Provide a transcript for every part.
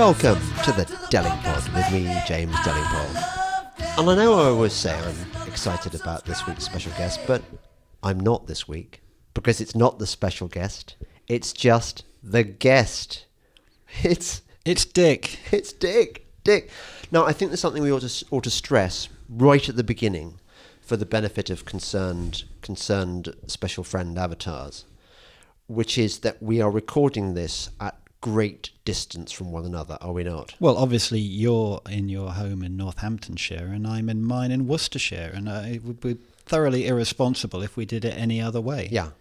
Welcome to the Delingpole with me, James Delingpole. And I know I always say I'm excited about this week's special guest, but I'm not this week because it's not the special guest. It's just the guest. It's Dick. It's Dick. Now, I think there's something we ought to stress right at the beginning for the benefit of concerned special friend avatars, which is that we are recording this at great distance from one another, are we not? Well, obviously you're in your home in Northamptonshire and I'm in mine in Worcestershire, and it would be thoroughly irresponsible if we did it any other way. Yeah.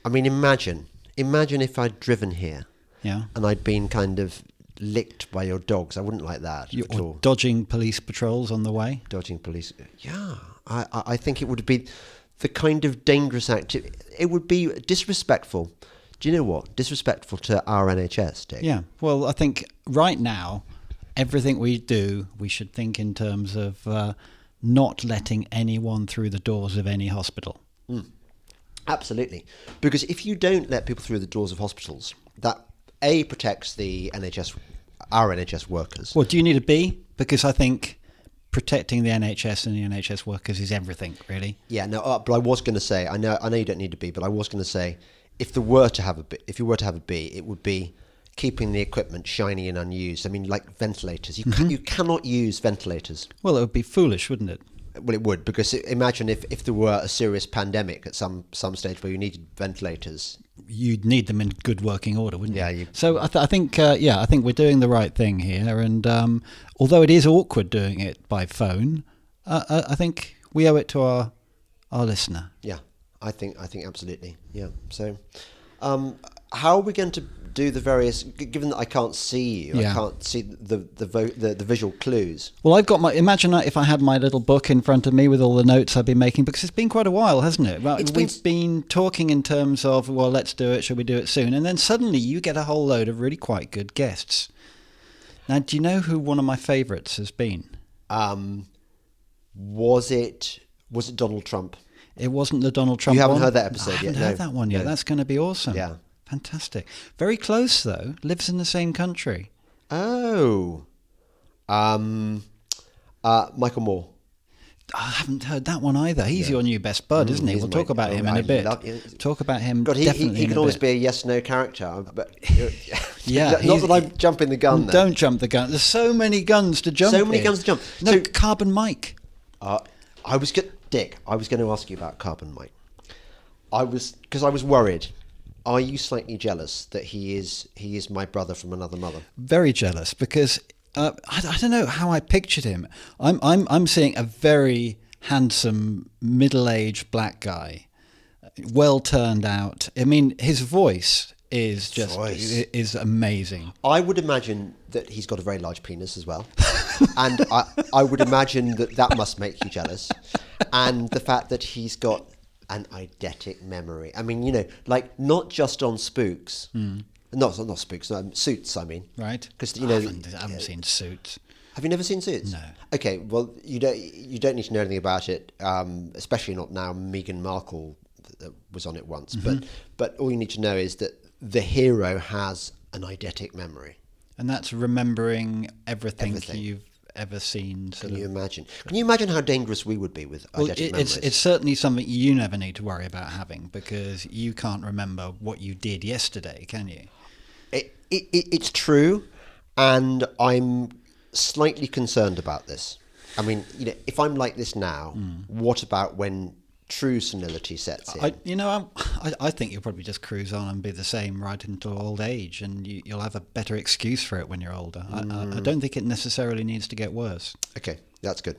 I mean, imagine if I'd driven here, yeah, and I'd been kind of licked by your dogs. I wouldn't like that at all. Dodging police patrols on the way. Dodging police. Yeah. I think it would be the kind of dangerous activity. It would be disrespectful. Do you know what? Disrespectful to our NHS, Dick. Yeah. Well, I think right now, everything we do, we should think in terms of not letting anyone through the doors of any hospital. Mm. Absolutely. Because if you don't let people through the doors of hospitals, that A, protects the NHS, our NHS workers. Well, do you need a B? Because I think protecting the NHS and the NHS workers is everything, really. Yeah, no, but I was going to say, I know you don't need a B, but I was going to say, if you were to have a B, it would be keeping the equipment shiny and unused. I mean, like ventilators. You cannot use ventilators. Well, it would be foolish, wouldn't it? Well, it would, because imagine if there were a serious pandemic at some stage where you needed ventilators. You'd need them in good working order, wouldn't you? Yeah. So I think we're doing the right thing here. And although it is awkward doing it by phone, I think we owe it to our listener. Yeah, I think absolutely. Yeah. So, how are we going to do the various? Given that I can't see you, I can't see the visual clues. Well, I've got imagine if I had my little book in front of me with all the notes I've been making, because it's been quite a while, hasn't it? Well, we've been talking in terms of, well, let's do it. Should we do it soon? And then suddenly you get a whole load of really quite good guests. Now, do you know who one of my favourites has been? Was it Donald Trump? It wasn't the Donald Trump one. You haven't heard that episode yet? I haven't heard that one yet. No. That's going to be awesome. Yeah. Fantastic. Very close, though. Lives in the same country. Oh. Michael Moore. I haven't heard that one either. He's your new best bud, isn't he? We'll talk about him in a bit. Talk about him definitely he can always be a yes-no character. But yeah, not that I'm jumping the gun there. Don't jump the gun. There's so many guns to jump. So many guns to jump. No, so, Carbon Mike. Dick, I was going to ask you about Carbon Mike. Because I was worried. Are you slightly jealous that he is my brother from another mother? Very jealous, because I don't know how I pictured him. I'm seeing a very handsome middle-aged black guy, well turned out. I mean, his voice is is amazing. I would imagine that he's got a very large penis as well, and I would imagine that must make you jealous, and the fact that he's got an eidetic memory. I mean, like not just on spooks. Not spooks. Suits. I mean, right? Because I haven't seen Suits. Have you never seen Suits? No. Okay. Well, you don't need to know anything about it, especially not now. Meghan Markle was on it once, but all you need to know is that the hero has an eidetic memory, and that's remembering everything. You've ever seen. Can you imagine? Can you imagine how dangerous we would be with eidetic memories? It's certainly something you never need to worry about having, because you can't remember what you did yesterday, can you? It's true, and I'm slightly concerned about this. I mean, if I'm like this now, what about when true senility sets in? I think you'll probably just cruise on and be the same right into old age, and you'll have a better excuse for it when you're older. I don't think it necessarily needs to get worse. Okay, that's good.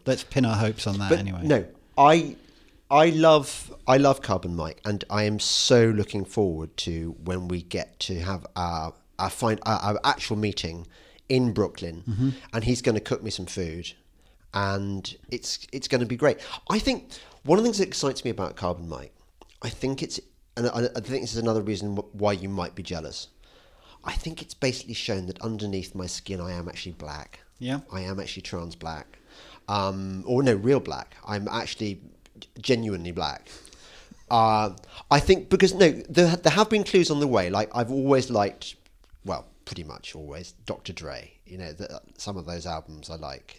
Let's pin our hopes on that anyway. No, I love Carbon Mike, and I am so looking forward to when we get to have our actual meeting in Brooklyn, and he's going to cook me some food, and it's going to be great. I think one of the things that excites me about Carbon Mike, I think this is another reason why you might be jealous. I think it's basically shown that underneath my skin I am actually black. Yeah. I am actually trans black. Real black. I'm actually genuinely black. I think because there have been clues on the way. Like I've always liked, well, pretty much always. Dr. Dre, some of those albums I like.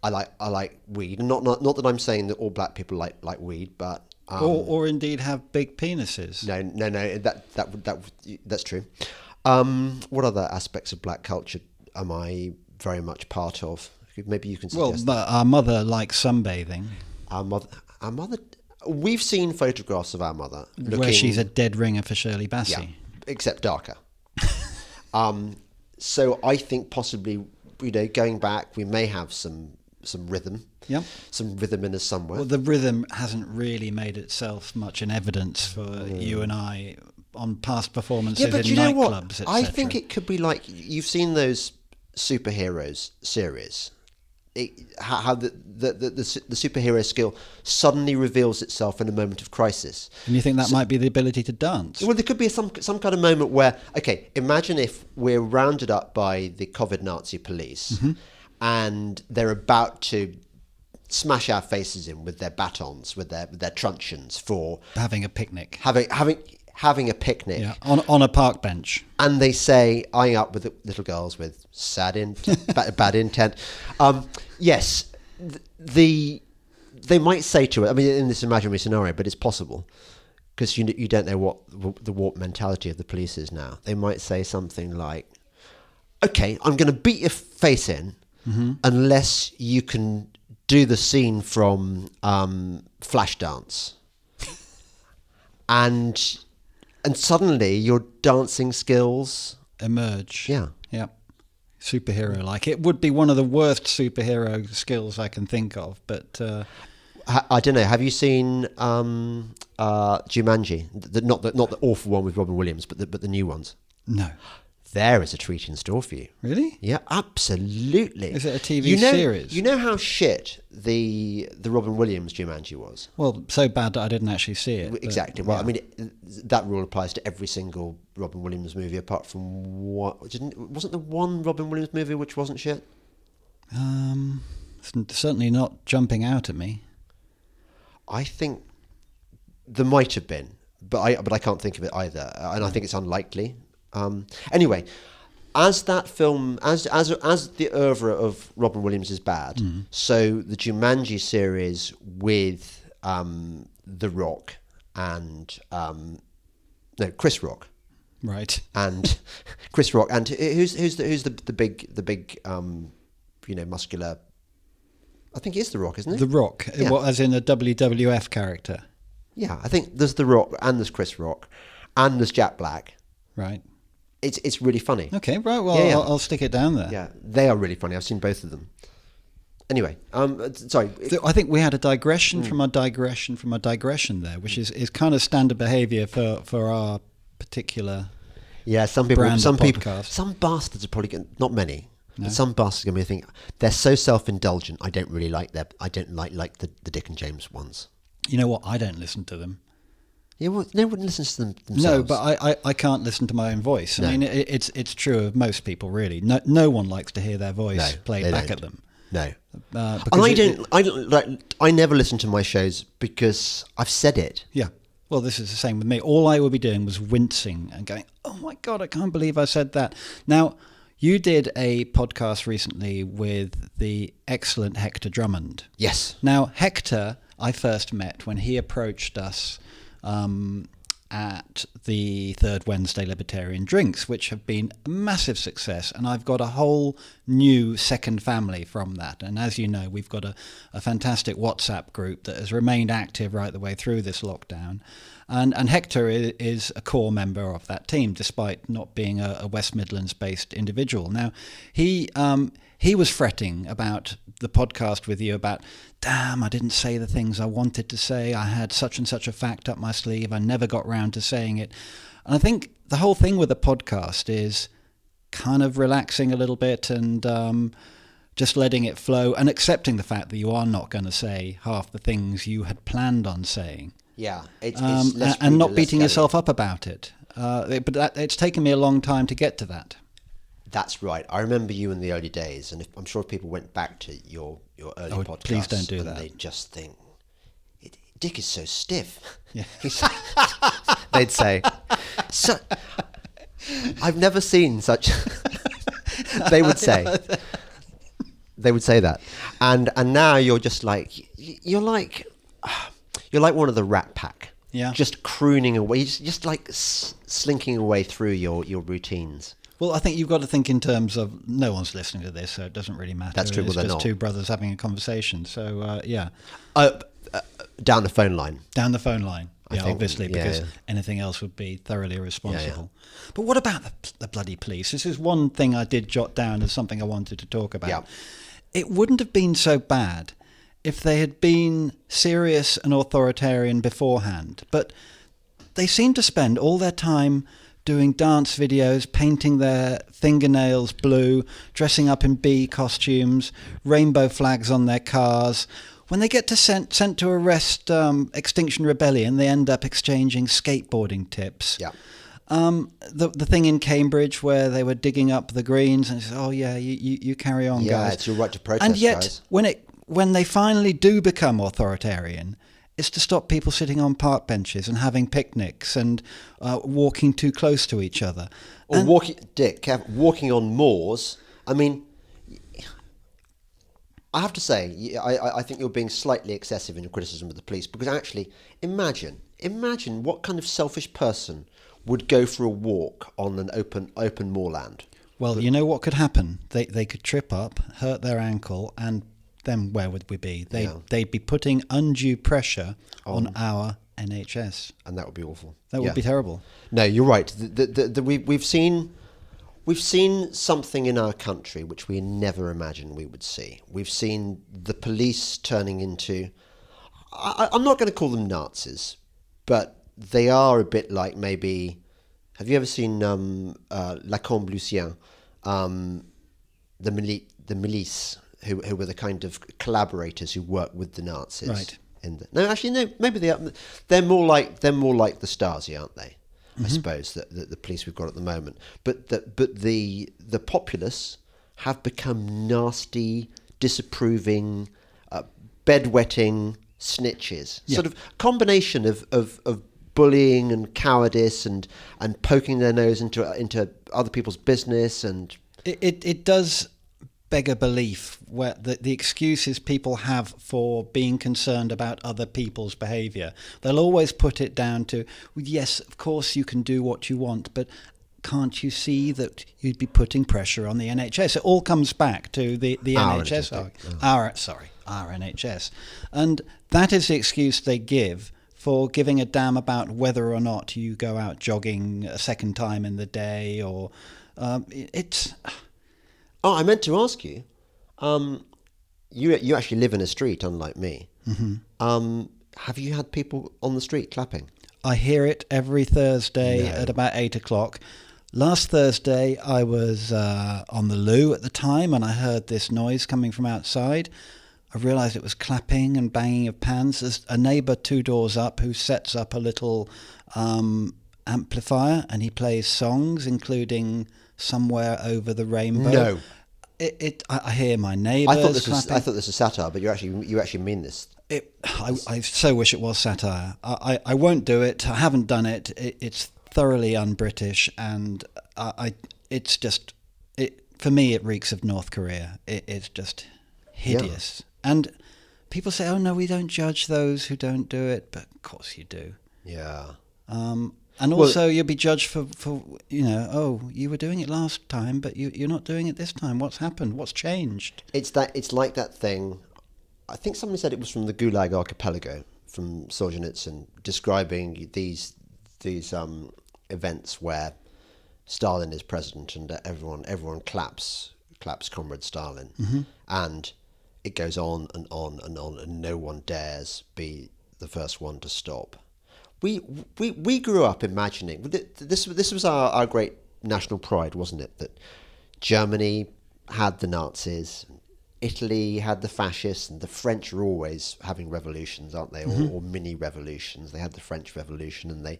I like weed. Not that I'm saying that all black people like weed, but or indeed have big penises. No. That's true. What other aspects of black culture am I very much part of? Maybe you can suggest. Well, our mother likes sunbathing. Our mother. We've seen photographs of our mother where she's a dead ringer for Shirley Bassey. Yeah, except darker. So I think possibly, going back, we may have some rhythm. Yep. Some rhythm in us somewhere. Well, the rhythm hasn't really made itself much in evidence for you and I on past performances in nightclubs, etc. I think it could be like, you've seen those superheroes series. How the superhero skill suddenly reveals itself in a moment of crisis. And you think that might be the ability to dance? Well, there could be some kind of moment where, okay, imagine if we're rounded up by the COVID Nazi police, and they're about to smash our faces in with their batons, with their truncheons for having a picnic. Having a picnic, yeah, on a park bench, and they say, eyeing up with the little girls with bad intent. Yes, they might say to it. I mean, in this imaginary scenario, but it's possible because you don't know what the warped mentality of the police is now. They might say something like, "Okay, I'm going to beat your face in unless you can do the scene from Flashdance," and suddenly your dancing skills emerge. Yeah. Superhero-like. It would be one of the worst superhero skills I can think of, but I don't know. Have you seen Jumanji? Not the awful one with Robin Williams, but the new ones. No. There is a treat in store for you. Really? Yeah, absolutely. Is it a TV series? You know how shit the Robin Williams Jumanji was? Well, so bad that I didn't actually see it. Exactly. Well, yeah. I mean, that rule applies to every single Robin Williams movie, apart from wasn't there one Robin Williams movie which wasn't shit? Certainly not jumping out at me. I think there might have been, but I can't think of it either, and I think it's unlikely. Anyway, as that film, as the oeuvre of Robin Williams is bad, so the Jumanji series with The Rock and Chris Rock, right? And Chris Rock, and who's the big muscular? I think it's The Rock, isn't it? The Rock, yeah. As in a WWF character. Yeah, I think there's The Rock and there's Chris Rock and there's Jack Black. Right. It's really funny. Okay, right. Well, yeah. I'll stick it down there. Yeah, they are really funny. I've seen both of them. Anyway, sorry. I think we had a digression from a digression there, which is kind of standard behaviour for our particular. Yeah, some bastards are probably going, not many. No. But some bastards are going to be thinking they're so self-indulgent. I don't really like the Dick and James ones. You know what? I don't listen to them. Yeah, well, no one listens to them themselves. No, but I can't listen to my own voice. I mean, it's true of most people, really. No one likes to hear their voice played back at them. No, and I never listen to my shows because I've said it. Yeah. Well, this is the same with me. All I would be doing was wincing and going, "Oh my God, I can't believe I said that." Now, you did a podcast recently with the excellent Hector Drummond. Yes. Now, Hector, I first met when he approached us at the Third Wednesday Libertarian Drinks, which have been a massive success, and I've got a whole new second family from that. And as you know, we've got a fantastic WhatsApp group that has remained active right the way through this lockdown. And Hector is a core member of that team, despite not being a West Midlands-based individual. Now, he was fretting about the podcast with you about, damn, I didn't say the things I wanted to say. I had such and such a fact up my sleeve. I never got round to saying it. And I think the whole thing with the podcast is kind of relaxing a little bit and just letting it flow and accepting the fact that you are not going to say half the things you had planned on saying. Yeah, and not beating yourself up about it. But it's taken me a long time to get to that. That's right. I remember you in the early days, and I'm sure if people went back to your early podcasts, please don't do that. They'd just think, Dick is so stiff. Yeah. They'd say, so. I've never seen such. They would say. They would say that, and now you're just like you're like one of the Rat Pack. Yeah. Just crooning away, just like slinking away through your routines. Well, I think you've got to think in terms of no one's listening to this, so it doesn't really matter. That's true. It's Well, they're just not. two brothers having a conversation. So, yeah. Down the phone line. Down the phone line. I Yeah, think, obviously, yeah, because yeah. anything else would be thoroughly irresponsible. Yeah. But what about the bloody police? This is one thing I did jot down as something I wanted to talk about. Yeah. It wouldn't have been so bad if they had been serious and authoritarian beforehand, but they seem to spend all their time doing dance videos, painting their fingernails blue, dressing up in bee costumes, rainbow flags on their cars. When they get sent to arrest Extinction Rebellion, they end up exchanging skateboarding tips. Yeah. The thing in Cambridge where they were digging up the greens and said, "Oh yeah, you carry on, Yeah, guys." it's your right to protest, and yet, guys. when they finally do become authoritarian, it's to stop people sitting on park benches and having picnics and walking too close to each other. Or And- walking on moors. I mean, I have to say, I think you're being slightly excessive in your criticism of the police, because actually, imagine what kind of selfish person would go for a walk on an open moorland. Well, you know what could happen? They could trip up, hurt their ankle, and then where would we be? They'd be putting undue pressure on our NHS. And that would be awful. That would be terrible. No, you're right. We've seen something in our country which we never imagined we would see. We've seen the police turning into... I'm not going to call them Nazis, but they are a bit like maybe... Have you ever seen La Combe Lucien, the milice, who were the kind of collaborators who worked with the Nazis? Right. No. Maybe they're more like the Stasi, aren't they? I suppose that the police we've got at the moment, but the populace have become nasty, disapproving, bedwetting snitches. Yeah. Sort of combination of bullying and cowardice and poking their nose into other people's business, and It does beg a belief where the excuses people have for being concerned about other people's behaviour. They'll always put it down to, yes, of course you can do what you want, but can't you see that you'd be putting pressure on the NHS? It all comes back to the Our NHS. NHS. Our NHS. And that is the excuse they give for giving a damn about whether or not you go out jogging a second time in the day, or it's... Oh, I meant to ask you. You actually live in a street, unlike me. Mm-hmm. Have you had people on the street clapping? I hear it every Thursday at about 8 o'clock. Last Thursday, I was on the loo at the time, and I heard this noise coming from outside. I realised it was clapping and banging of pans. There's a neighbour 2 doors up who sets up a little amplifier, and he plays songs, including "Somewhere Over the Rainbow." No. I hear my neighbours clapping. I thought this was satire, but you actually mean this. I so wish it was satire. I won't do it. I haven't done it. It's thoroughly un-British, and it's just for me. It reeks of North Korea. It's just hideous. Yeah. And people say, "Oh no, we don't judge those who don't do it," but of course you do. Yeah. And also, you'll be judged for you were doing it last time, but you're not doing it this time. What's happened? What's changed? It's like that thing. I think somebody said it was from the Gulag Archipelago, from Solzhenitsyn, describing these events where Stalin is president and everyone claps Comrade Stalin, and it goes on and on and on, and no one dares be the first one to stop. We grew up imagining this was our great national pride, wasn't it? That Germany had the Nazis, Italy had the fascists, and the French are always having revolutions, aren't they? Or mini revolutions. They had the French Revolution, and they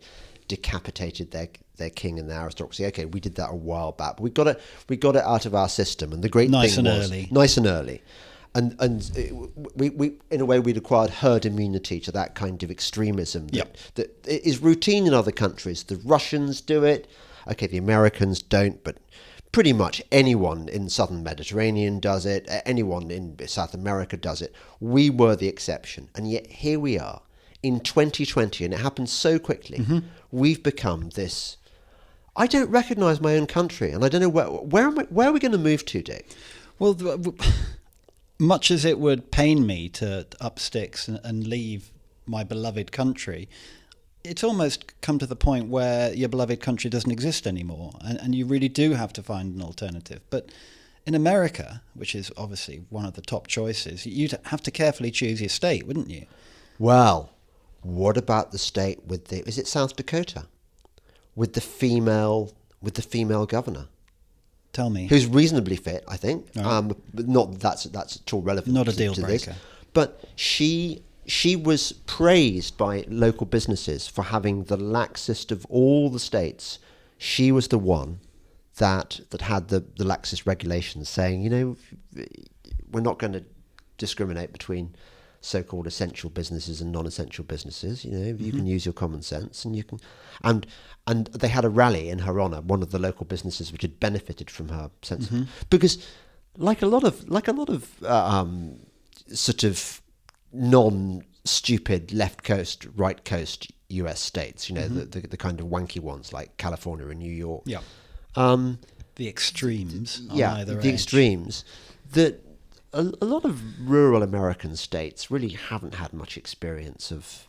decapitated their king and their aristocracy. Okay, we did that a while back, but we got it out of our system. And the great thing was nice and early. And we in a way we'd acquired herd immunity to that kind of extremism that is routine in other countries. The Russians do it. okay, the Americans don't, but pretty much anyone in the southern Mediterranean does it, anyone in South America does it. We were the exception. And yet here we are in 2020, and it happened so quickly. We've become this... I don't recognise my own country, and I don't know where are we going to move to, Dick? Well, much as it would pain me to up sticks and leave my beloved country, it's almost come to the point where your beloved country doesn't exist anymore, and you really do have to find an alternative. But in America, which is obviously one of the top choices, you'd have to carefully choose your state, wouldn't you? Well, what about the state with is it South Dakota? With the female governor? Tell me. Who's reasonably fit, I think. Right. But not that's at all relevant. Not a deal to breaker. This. But she was praised by local businesses for having the laxest of all the states. She was the one that had the laxest regulations, saying, we're not going to discriminate between so-called essential businesses and non-essential businesses. You can use your common sense, and you can, and they had a rally in her honour. One of the local businesses which had benefited from her sense, because like a lot of sort of non-stupid left coast, right coast US states, the kind of wanky ones like California and New York. Yeah. The extremes. The extremes that. A lot of rural American states really haven't had much experience of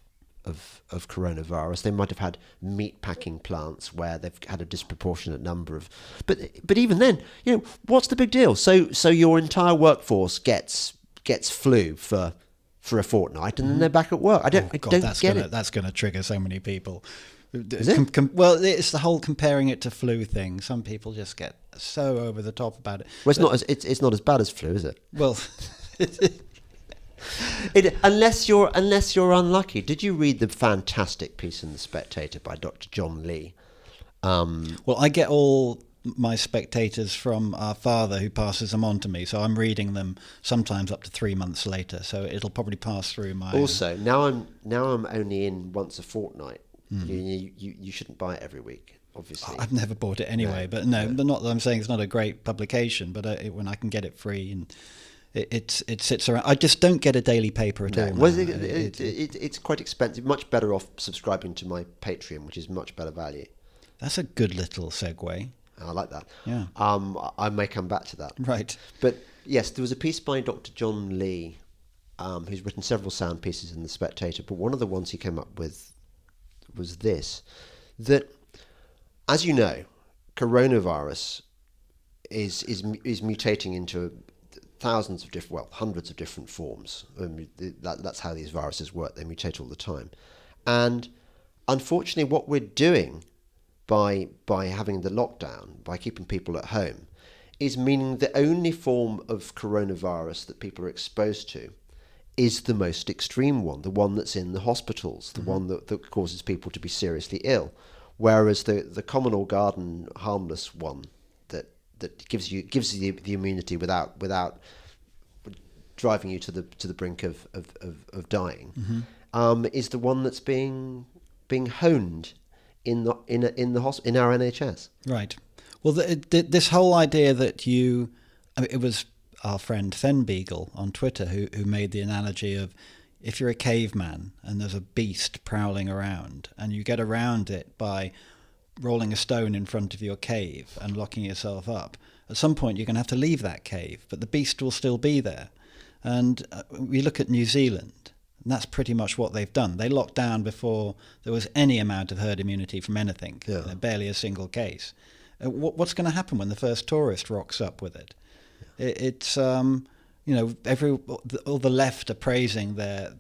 coronavirus. They might have had meat packing plants where they've had a disproportionate number of, but even then, what's the big deal? So your entire workforce gets flu for a fortnight, and then they're back at work. I don't get it. That's going to trigger so many people. Is it? Well, it's the whole comparing it to flu thing. Some people just get so over the top about it. Well, it's not as bad as flu, is it? Well, unless you're unlucky. Did you read the fantastic piece in The Spectator by Dr. John Lee? Well, I get all my spectators from our father, who passes them on to me, so I'm reading them sometimes up to 3 months later. So it'll probably pass through my. Also, now I'm only in once a fortnight. You shouldn't buy it every week, obviously. I've never bought it anyway, but not that I'm saying it's not a great publication, but when I can get it free and it sits around. I just don't get a daily paper at all. Well, it's quite expensive. Much better off subscribing to my Patreon, which is much better value. That's a good little segue. I like that. Yeah. I may come back to that. Right. But yes, there was a piece by Dr. John Lee, who's written several sound pieces in The Spectator, but one of the ones he came up with was this, that, as you know, coronavirus is mutating into thousands of different, hundreds of different forms. That's how these viruses work. They mutate all the time. And unfortunately, what we're doing by having the lockdown, by keeping people at home, is meaning the only form of coronavirus that people are exposed to is the most extreme one, the one that's in the hospitals, the one that causes people to be seriously ill. Whereas the common or garden harmless one that gives you the immunity without driving you to the brink of dying, is the one that's being honed in our NHS. Right. Well, this whole idea that it was our friend Fen Beagle on Twitter who made the analogy of, if you're a caveman and there's a beast prowling around and you get around it by rolling a stone in front of your cave and locking yourself up, at some point you're going to have to leave that cave, but the beast will still be there. And we look at New Zealand, and that's pretty much what they've done. They locked down before there was any amount of herd immunity from anything, barely a single case. What's going to happen when the first tourist rocks up with it? It's all the left are praising their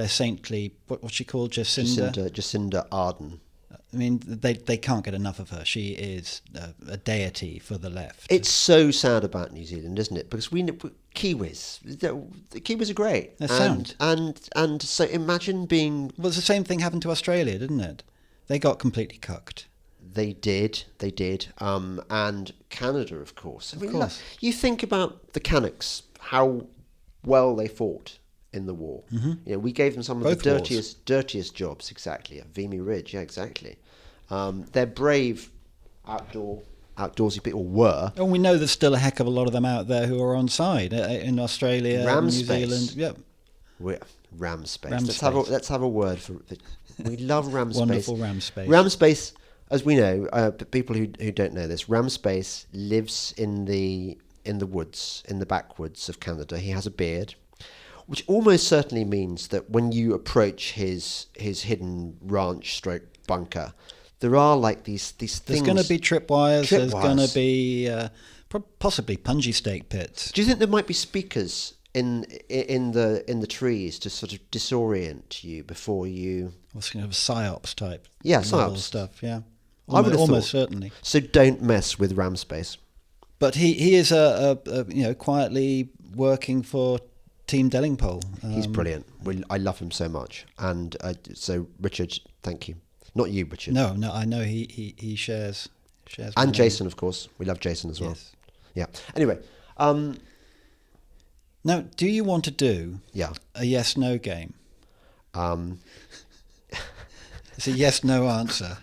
saintly, what's she called, Jacinda Ardern. I mean, they can't get enough of her. She is a deity for the left. It's so sad about New Zealand, isn't it? Because we Kiwis, the Kiwis are great. They're sound. And so imagine being. Well, the same thing happened to Australia, didn't it? They got completely cucked. They did. And Canada, of course. Of course. You think about the Canucks, how well they fought in the war. We gave them some of the dirtiest jobs. Exactly. At Vimy Ridge, yeah, exactly. They're brave outdoorsy people were. And we know there's still a heck of a lot of them out there who are on side in Australia, Ram New space. Zealand. Yep. Ram space. Ram Let's have a word for it. We love ram space. Wonderful ram space. Ram space, as we know, people who don't know this, ram space lives in the woods, in the backwoods of Canada. He has a beard, which almost certainly means that when you approach his hidden ranch stroke bunker, there are like these things. There's going to be tripwires. There's going to be possibly punji stake pits. Do you think there might be speakers in the trees to sort of disorient you before you? What's kind of psyops type? Yeah, psyops stuff. Yeah, I would have almost thought. certainly. So don't mess with ram space. But he is quietly working for Team Delingpole. He's brilliant. I love him so much. And so Richard, thank you. Not you, Richard. No, I know he shares. And Jason, of course. We love Jason as well. Yes. Yeah. Anyway. Now, do you want to do a yes/no game? It's a yes/no answer.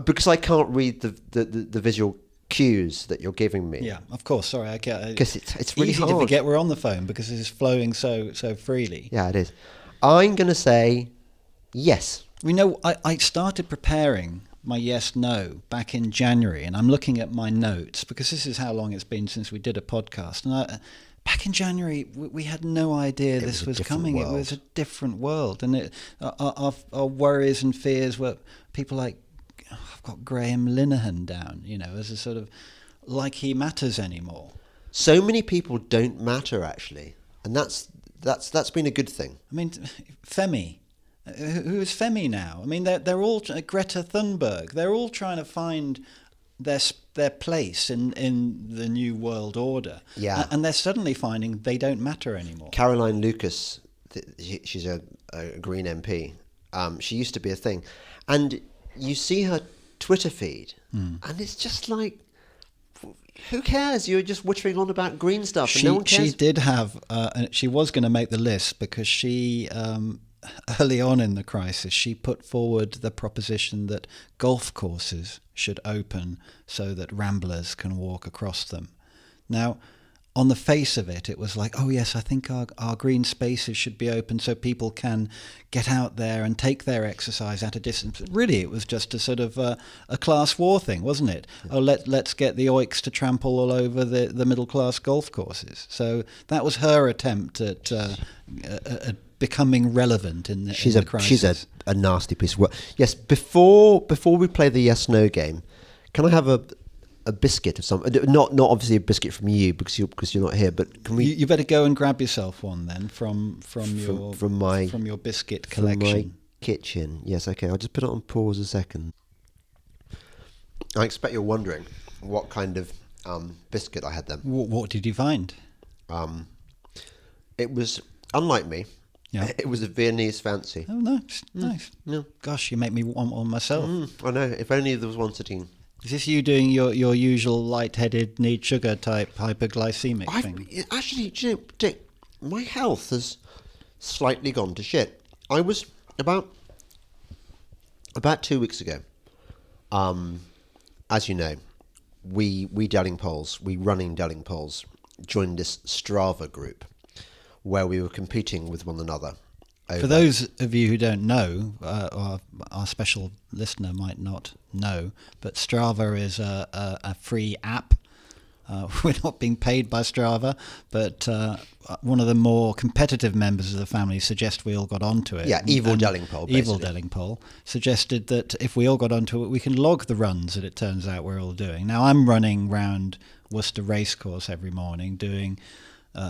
Because I can't read the visual cues that you're giving me. Yeah, of course. Sorry, I can't. Because it's really easy hard. to forget we're on the phone because it is flowing so freely. Yeah, it is. I'm going to say yes. We know I started preparing my yes/no back in January, and I'm looking at my notes because this is how long it's been since we did a podcast. And back in January, we had no idea this was coming. World. It was a different world, and our worries and fears were people like, I've got Graham Linehan down, as a sort of like he matters anymore. So many people don't matter actually, and that's been a good thing. I mean, Femi. Who is Femi now? I mean, they're all Greta Thunberg. They're all trying to find their place in the new world order. Yeah, and they're suddenly finding they don't matter anymore. Caroline Lucas, she's a Green MP. She used to be a thing, and you see her Twitter feed, and it's just like, who cares? You're just wittering on about green stuff, and no one cares. She did have. She was going to make the list because she. Early on in the crisis, she put forward the proposition that golf courses should open so that ramblers can walk across them. Now, on the face of it, it was like, oh yes, I think our green spaces should be open so people can get out there and take their exercise at a distance. Really, it was just a sort of a class war thing, wasn't it? Yeah. Oh, let's get the oiks to trample all over the middle class golf courses. So that was her attempt at becoming relevant in the crisis. She's a nasty piece of work. Yes, before we play the yes/no game, can I have a biscuit of some? Not obviously a biscuit from you because you're not here. But can we? You better go and grab yourself one then from your biscuit collection. From my kitchen. Yes, okay. I'll just put it on pause a second. I expect you're wondering what kind of biscuit I had then. What did you find? It was unlike me. Yeah. It was a Viennese fancy. Oh, nice. Yeah. Gosh, you make me want one myself. I know. If only there was one sitting. Is this you doing your usual light-headed, need sugar type hyperglycemic thing? Actually, do you know, Dick, my health has slightly gone to shit. I was about 2 weeks ago. As you know, we Delingpoles, we running Delingpoles, joined this Strava group where we were competing with one another. For those of you who don't know, or our special listener might not know, but Strava is a free app. We're not being paid by Strava, but one of the more competitive members of the family suggested we all got onto it. Yeah, Evil Delingpole, basically. Evil Delingpole suggested that if we all got onto it, we can log the runs that it turns out we're all doing. Now, I'm running round Worcester Racecourse every morning, doing...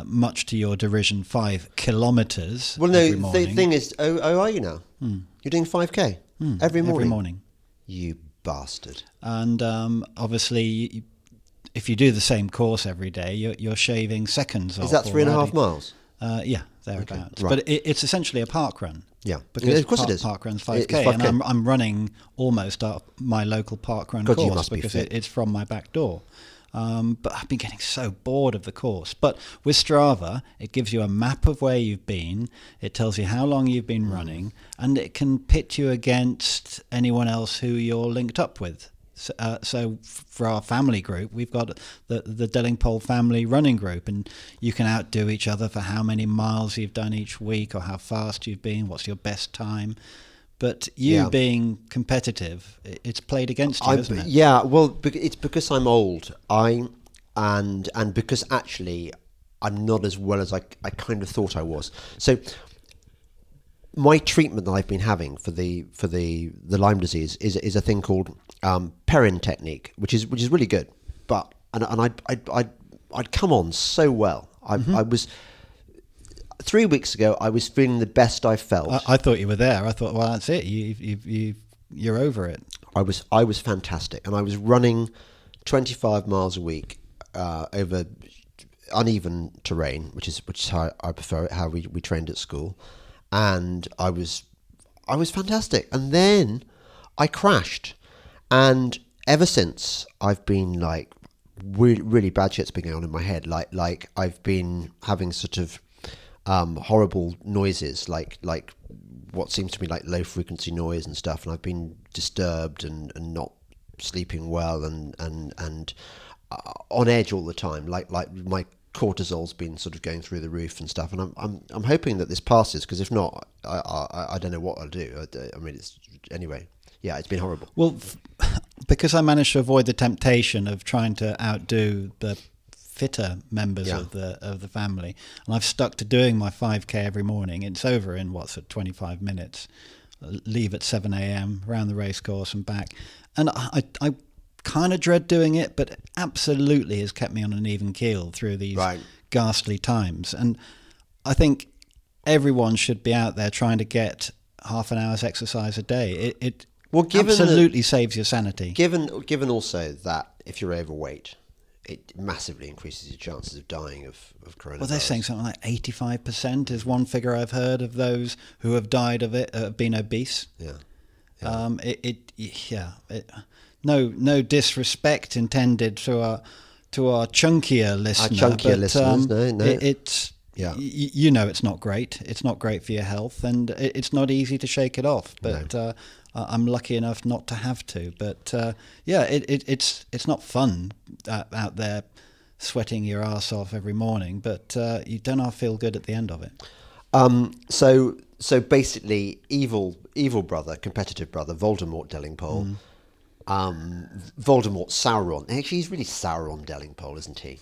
much to your derision, 5 kilometres. Well, no, every morning. the thing is, are you now? You're doing 5k every morning? Every morning. You bastard. And obviously, if you do the same course every day, you're shaving seconds off. Is that 3.5 miles? Yeah, thereabouts. Okay, right. But it's essentially a park run. Yeah, because of course it is. Park run's 5k, It's 5K. and I'm running almost up my local park run God, you course must be because fit. it's from my back door. But I've been getting so bored of the course. But with Strava, it gives you a map of where you've been. It tells you how long you've been running, and it can pit you against anyone else who you're linked up with. So for our family group, we've got the Delingpole family running group, and you can outdo each other for how many miles you've done each week or how fast you've been, what's your best time. But you being competitive, it's played against you, isn't it? Yeah, well, it's because I'm old. And because actually I'm not as well as I kind of thought I was. So my treatment that I've been having for the Lyme disease is a thing called Perrin technique, which is really good. But I'd come on so well. I was 3 weeks ago. I was feeling the best I felt. I thought you were there. I thought, well, that's it. You're over it. I was fantastic, and I was running 25 miles a week over uneven terrain, which is how I prefer it. How we trained at school. And I was fantastic. And then I crashed. And ever since, I've been like, really, really bad shit's been going on in my head. Like I've been having sort of horrible noises, like what seems to be like low frequency noise and stuff. And I've been disturbed and not sleeping well and on edge all the time. Like my cortisol's been sort of going through the roof and stuff, and I'm hoping that this passes, because if not, I don't know what I'll do. I mean, it's been horrible. Well, because I managed to avoid the temptation of trying to outdo the fitter members of the family, and I've stuck to doing my 5k every morning. It's over in 25 minutes. Leave at 7 a.m. around the racecourse and back, and I kind of dread doing it, but absolutely has kept me on an even keel through these ghastly times. And I think everyone should be out there trying to get half an hour's exercise a day. It absolutely saves your sanity. Given also that if you're overweight, it massively increases your chances of dying of coronavirus. Well, they're saying something like 85% is one figure I've heard of those who have died of it, being obese. No disrespect intended to our chunkier listeners. No. You know, it's not great. It's not great for your health, and it's not easy to shake it off. But I'm lucky enough not to have to. But it's not fun out there sweating your ass off every morning. But you don't feel good at the end of it. So basically, evil brother, competitive brother, Voldemort Delingpole. Voldemort Sauron. Actually, he's really Sauron Delingpole, isn't he?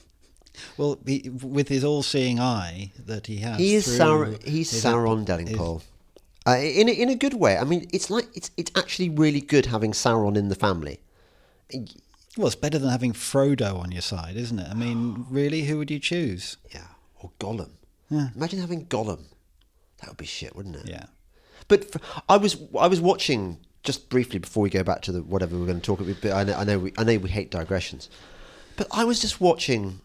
Well, with his all-seeing eye that he has, he's Sauron Delingpole. In a good way. I mean, it's actually really good having Sauron in the family. Well, it's better than having Frodo on your side, isn't it? I mean, really, who would you choose? Yeah, or Gollum. Yeah. Imagine having Gollum. That would be shit, wouldn't it? Yeah. But I was watching. Just briefly before we go back to whatever we're going to talk about, but I know we hate digressions, but I was just watching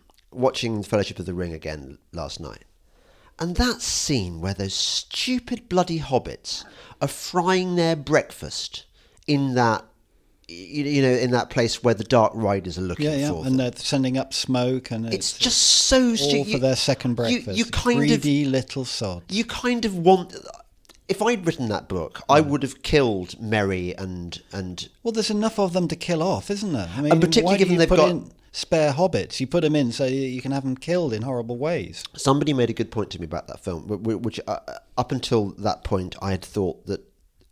Fellowship of the Ring again last night, and that scene where those stupid bloody hobbits are frying their breakfast in that in that place where the Dark Riders are looking for them. And they're sending up smoke, and it's just so all for their second breakfast. You greedy little sods. You kind of want. If I'd written that book, I would have killed Merry and. Well, there's enough of them to kill off, isn't there? I mean, and particularly given they've got spare hobbits, you put them in so you can have them killed in horrible ways. Somebody made a good point to me about that film, which up until that point I had thought that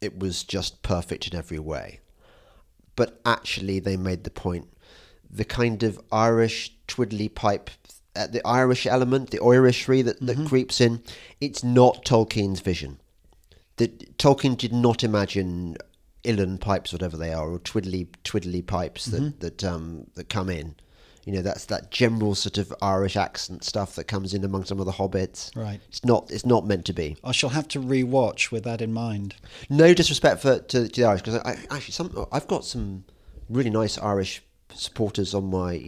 it was just perfect in every way, but actually they made the point, the kind of Irish twiddly pipe. The Irish element, the Irishry that creeps in, it's not Tolkien's vision. That Tolkien did not imagine uilleann pipes, whatever they are, or twiddly pipes that come in. You know, that's that general sort of Irish accent stuff that comes in among some of the hobbits. Right. It's not meant to be. I shall have to re-watch with that in mind. No disrespect to the Irish, because I've got some really nice Irish supporters on my,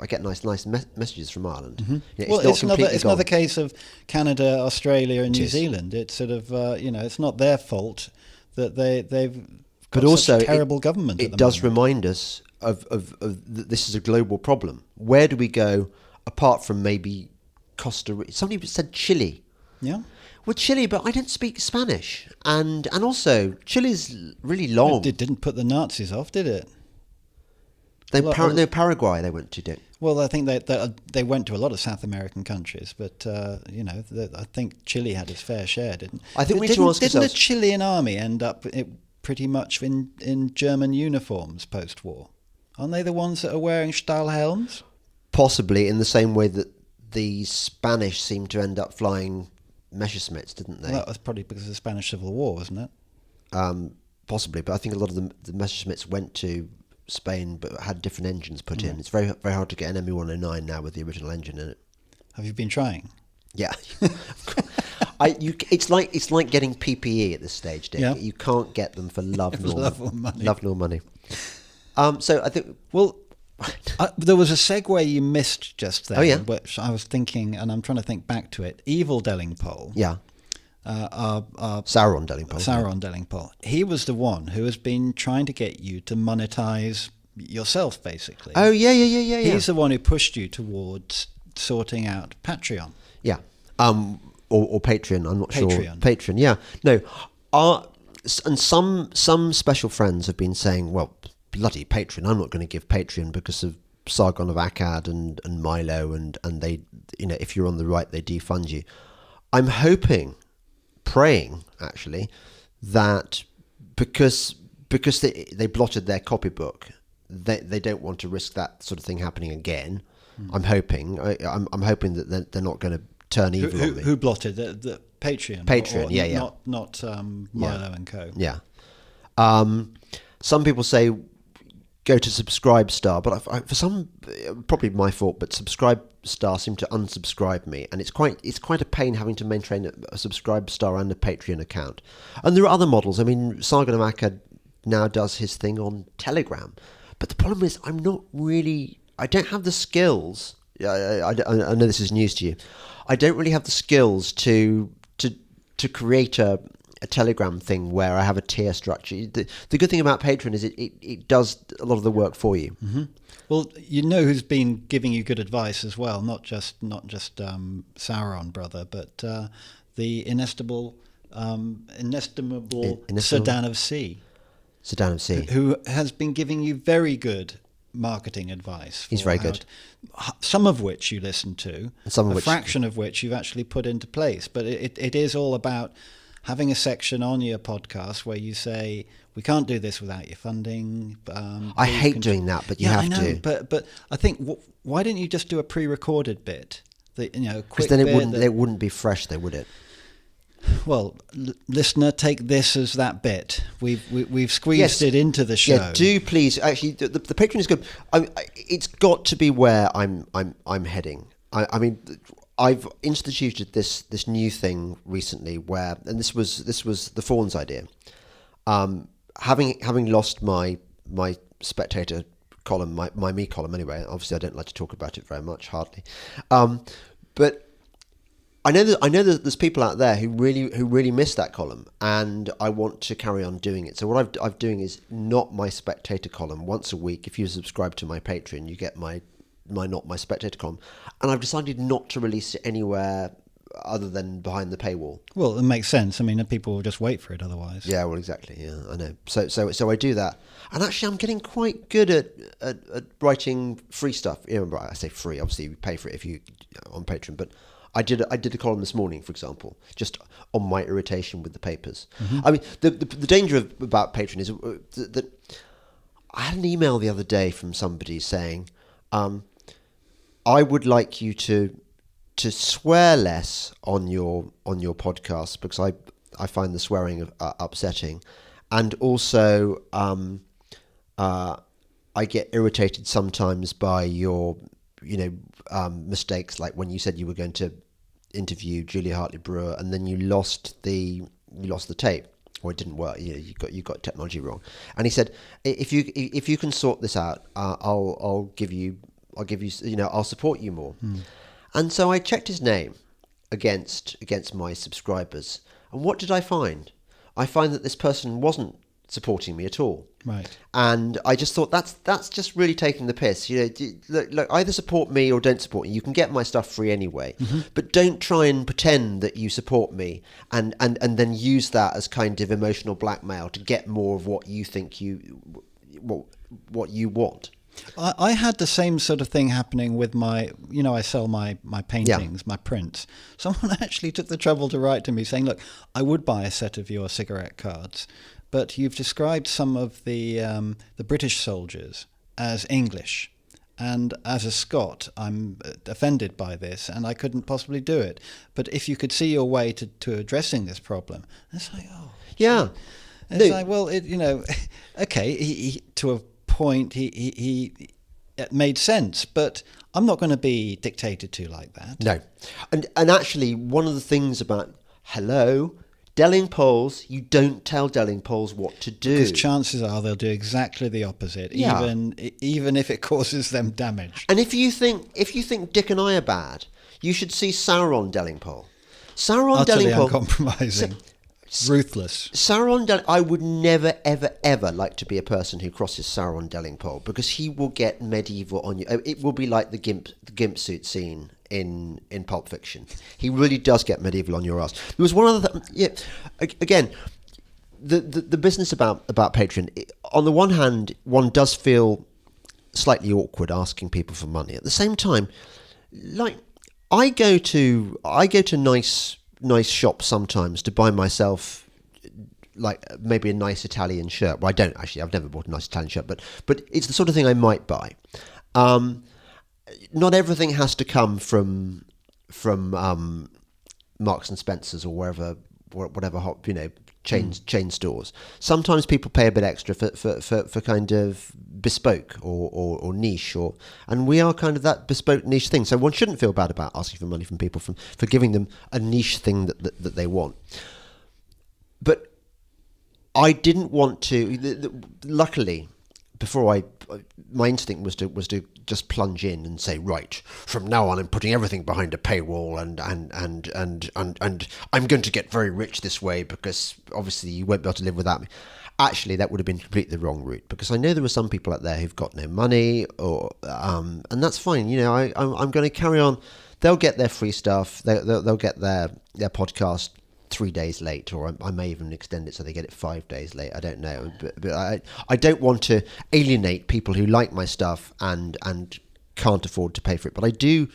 I get nice messages from Ireland. Mm-hmm. It's another case of Canada, Australia, and New Zealand. It's sort of it's not their fault that they've got such a terrible government. It does remind us of this is a global problem. Where do we go apart from maybe Costa Rica? Somebody said Chile. Yeah. Well, Chile, but I don't speak Spanish, and also Chile's really long. It didn't put the Nazis off, did it? Paraguay they went to, Dick. Well, I think they went to a lot of South American countries, but I think Chile had its fair share, didn't? I think we need to ask Didn't ourselves, the Chilean army end up pretty much in German uniforms post-war? Aren't they the ones that are wearing Stahlhelms? possibly in the same way that the Spanish seemed to end up flying Messerschmitts, didn't they? Well, that was probably because of the Spanish Civil War, wasn't it? Possibly, but I think a lot of the Messerschmitts went to Spain but had different engines put in. It's very very hard to get an ME-109 now with the original engine in it. Have you been trying? Yeah. It's like getting PPE at this stage, Dick. Yeah. You can't get them for love nor money. Love nor money. So I think there was a segue you missed just then, Oh, yeah? which I was thinking, and I'm trying to think back to it. Evil Delingpole. yeah, Sauron Delingpole. Sauron Delingpole. He was the one who has been trying to get you to monetize yourself, basically. Oh yeah. He's the one who pushed you towards sorting out Patreon. Yeah. Or Patreon. I'm not sure. Patreon. Yeah. No. And some special friends have been saying, well, bloody Patreon. I'm not going to give Patreon because of Sargon of Akkad and Milo and they, if you're on the right, they defund you. I'm praying actually, that because they blotted their copybook, they don't want to risk that sort of thing happening again. I'm hoping that they're not going to turn evil on me. Who blotted the Patreon? Patreon, yeah. Not Milo and Co. Yeah. Some people say go to Subscribestar, but for some, probably my fault, but Subscribestar seem to unsubscribe me, and it's quite a pain having to maintain a Subscribestar and a Patreon account. And there are other models. I mean, Sargon of Akkad now does his thing on Telegram, but the problem is I don't have the skills. I know this is news to you. I don't really have the skills to create a Telegram thing where I have a tier structure. The good thing about Patreon is it does a lot of the work for you. Mm-hmm. Well, who's been giving you good advice as well, not just Sauron brother, but the inestimable Sedan of Sea. Sedan of Sea, who has been giving you very good marketing advice. He's very good. Some of which you listen to, a fraction of which you've actually put into place. But it is all about having a section on your podcast where you say, we can't do this without your funding. I hate doing that, but you have to. But I think, why didn't you just do a pre-recorded bit? Because then it wouldn't be fresh, though, would it? Well, listener, take this as that bit. We've squeezed it into the show. Yeah, do please. Actually, the Patreon is good. It's got to be where I'm heading. I mean, I've instituted this new thing recently where, and this was the Fawn's idea. Having lost my Spectator column, my me column anyway. Obviously, I don't like to talk about it very much, hardly. But I know that there's people out there who really miss that column, and I want to carry on doing it. So what I'm doing is not my Spectator column. Once a week, if you subscribe to my Patreon, you get my not my Spectator column, and I've decided not to release it anywhere other than behind the paywall. Well, it makes sense. I mean, people will just wait for it otherwise. Yeah, well, exactly. Yeah, I know. So I do that, and actually, I'm getting quite good at writing free stuff. I say free. Obviously, you pay for it if you on Patreon, but I did a column this morning, for example, just on my irritation with the papers. Mm-hmm. I mean, the danger about Patreon is that I had an email the other day from somebody saying, I would like you to swear less on your podcast because I find the swearing upsetting, and also I get irritated sometimes by your mistakes, like when you said you were going to interview Julia Hartley-Brewer and then you lost the tape, or it didn't work. You got technology wrong. And he said, if you can sort this out, I'll give you I'll support you more. And so I checked his name against my subscribers, and what did I find? I find that this person wasn't supporting me at all. Right. And I just thought that's just really taking the piss. Look, either support me or don't support me. You can get my stuff free anyway, but don't try and pretend that you support me and then use that as kind of emotional blackmail to get more of what you think what you want. I had the same sort of thing happening with my, I sell my paintings, my prints. Someone actually took the trouble to write to me saying, look, I would buy a set of your cigarette cards, but you've described some of the British soldiers as English. And as a Scot, I'm offended by this, and I couldn't possibly do it. But if you could see your way to addressing this problem, it's like, oh. Yeah. It's like, well, okay, he to a point, he it made sense, but I'm not going to be dictated to like that. No. And actually, one of the things about, Delingpoles, you don't tell Delingpoles what to do. Because chances are they'll do exactly the opposit, even if it causes them damage. And if you think Dick and I are bad, you should see Sauron Delingpole. Sauron Utterly Delingpole, uncompromising. Ruthless. I would never, ever, ever like to be a person who crosses Sauron Delingpole, because he will get medieval on you. It will be like the gimp suit scene in Pulp Fiction. He really does get medieval on your ass. There was one other again, the business about Patreon. On the one hand, one does feel slightly awkward asking people for money. At the same time, like I go to nice shops sometimes to buy myself like maybe a nice Italian shirt. Well, I don't actually. I've never bought a nice Italian shirt, but it's the sort of thing I might buy. Not everything has to come from Marks and Spencers or whatever chain stores. Sometimes people pay a bit extra for kind of bespoke or niche, and we are kind of that bespoke niche thing. So one shouldn't feel bad about asking for money from people for giving them a niche thing that they want. But I didn't want to. Luckily, before my instinct was to just plunge in and say, right, from now on I'm putting everything behind a paywall and I'm going to get very rich this way, because obviously you won't be able to live without me. Actually, that would have been completely the wrong route, because I know there are some people out there who've got no money, and that's fine. I'm going to carry on. They'll get their free stuff. They'll get their podcast 3 days late, or I may even extend it so they get it 5 days late. I don't know, but I don't want to alienate people who like my stuff and can't afford to pay for it. But I do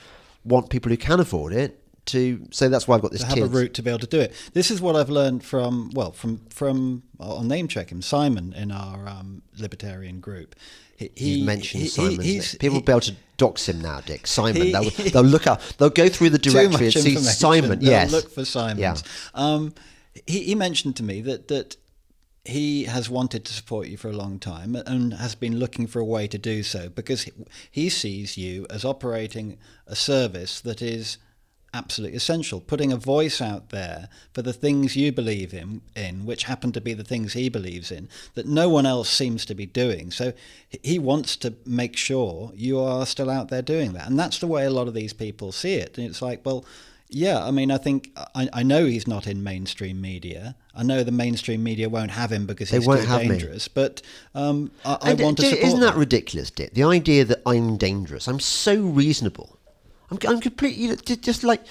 want people who can afford it to. So that's why I've got this. To have a route to be able to do it. This is what I've learned from I'll name check him, Simon, in our libertarian group. You mentioned Simon. People will be able to dox him now, Dick. Simon. They'll look up. They'll go through the directory and see Simon. Yes. Look for Simons. Yeah. He mentioned to me that he has wanted to support you for a long time and has been looking for a way to do so, because he sees you as operating a service that is absolutely essential, putting a voice out there for the things you believe in, which happen to be the things he believes in, that no one else seems to be doing. So he wants to make sure you are still out there doing that. And that's the way a lot of these people see it. And it's like, well, yeah, I mean, I think, I know he's not in mainstream media. I know the mainstream media won't have him because he's too dangerous, but I want to support Isn't that ridiculous, Dick? The idea that I'm dangerous. I'm so reasonable. I'm completely, just like,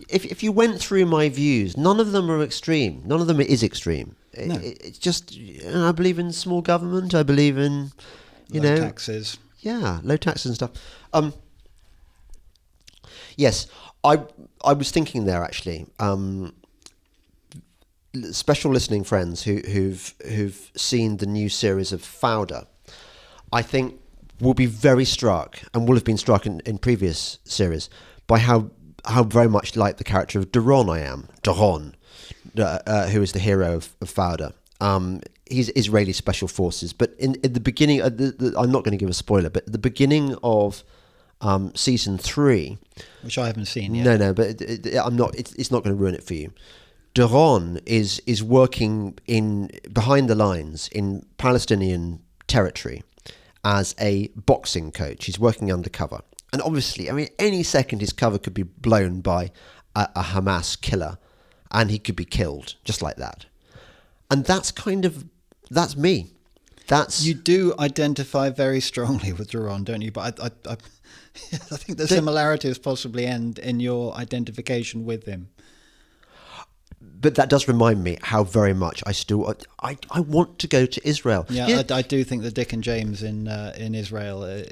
if you went through my views, none of them are extreme. None of them is extreme. No. It's just, I believe in small government. I believe in, low taxes. Yeah, low taxes and stuff. Yes, I was thinking there actually. Special listening friends who've seen the new series of Fauda, I think, will be very struck, and will have been struck in previous series, by how very much like the character of Daron I am. Daron, who is the hero of Fauda. He's Israeli special forces, but in the beginning, I'm not going to give a spoiler, but at the beginning of season 3, which I haven't seen yet. No, but I'm not. It's not going to ruin it for you. Daron is working behind the lines in Palestinian territory as a boxing coach. He's working undercover. And obviously, I mean, any second his cover could be blown by a Hamas killer, and he could be killed just like that. And that's kind of that's me. That's You do identify very strongly with Duran, don't you? But I think the similarities possibly end in your identification with him. But that does remind me how very much I want to go to Israel. Yeah, I do think that Dick and James in Israel.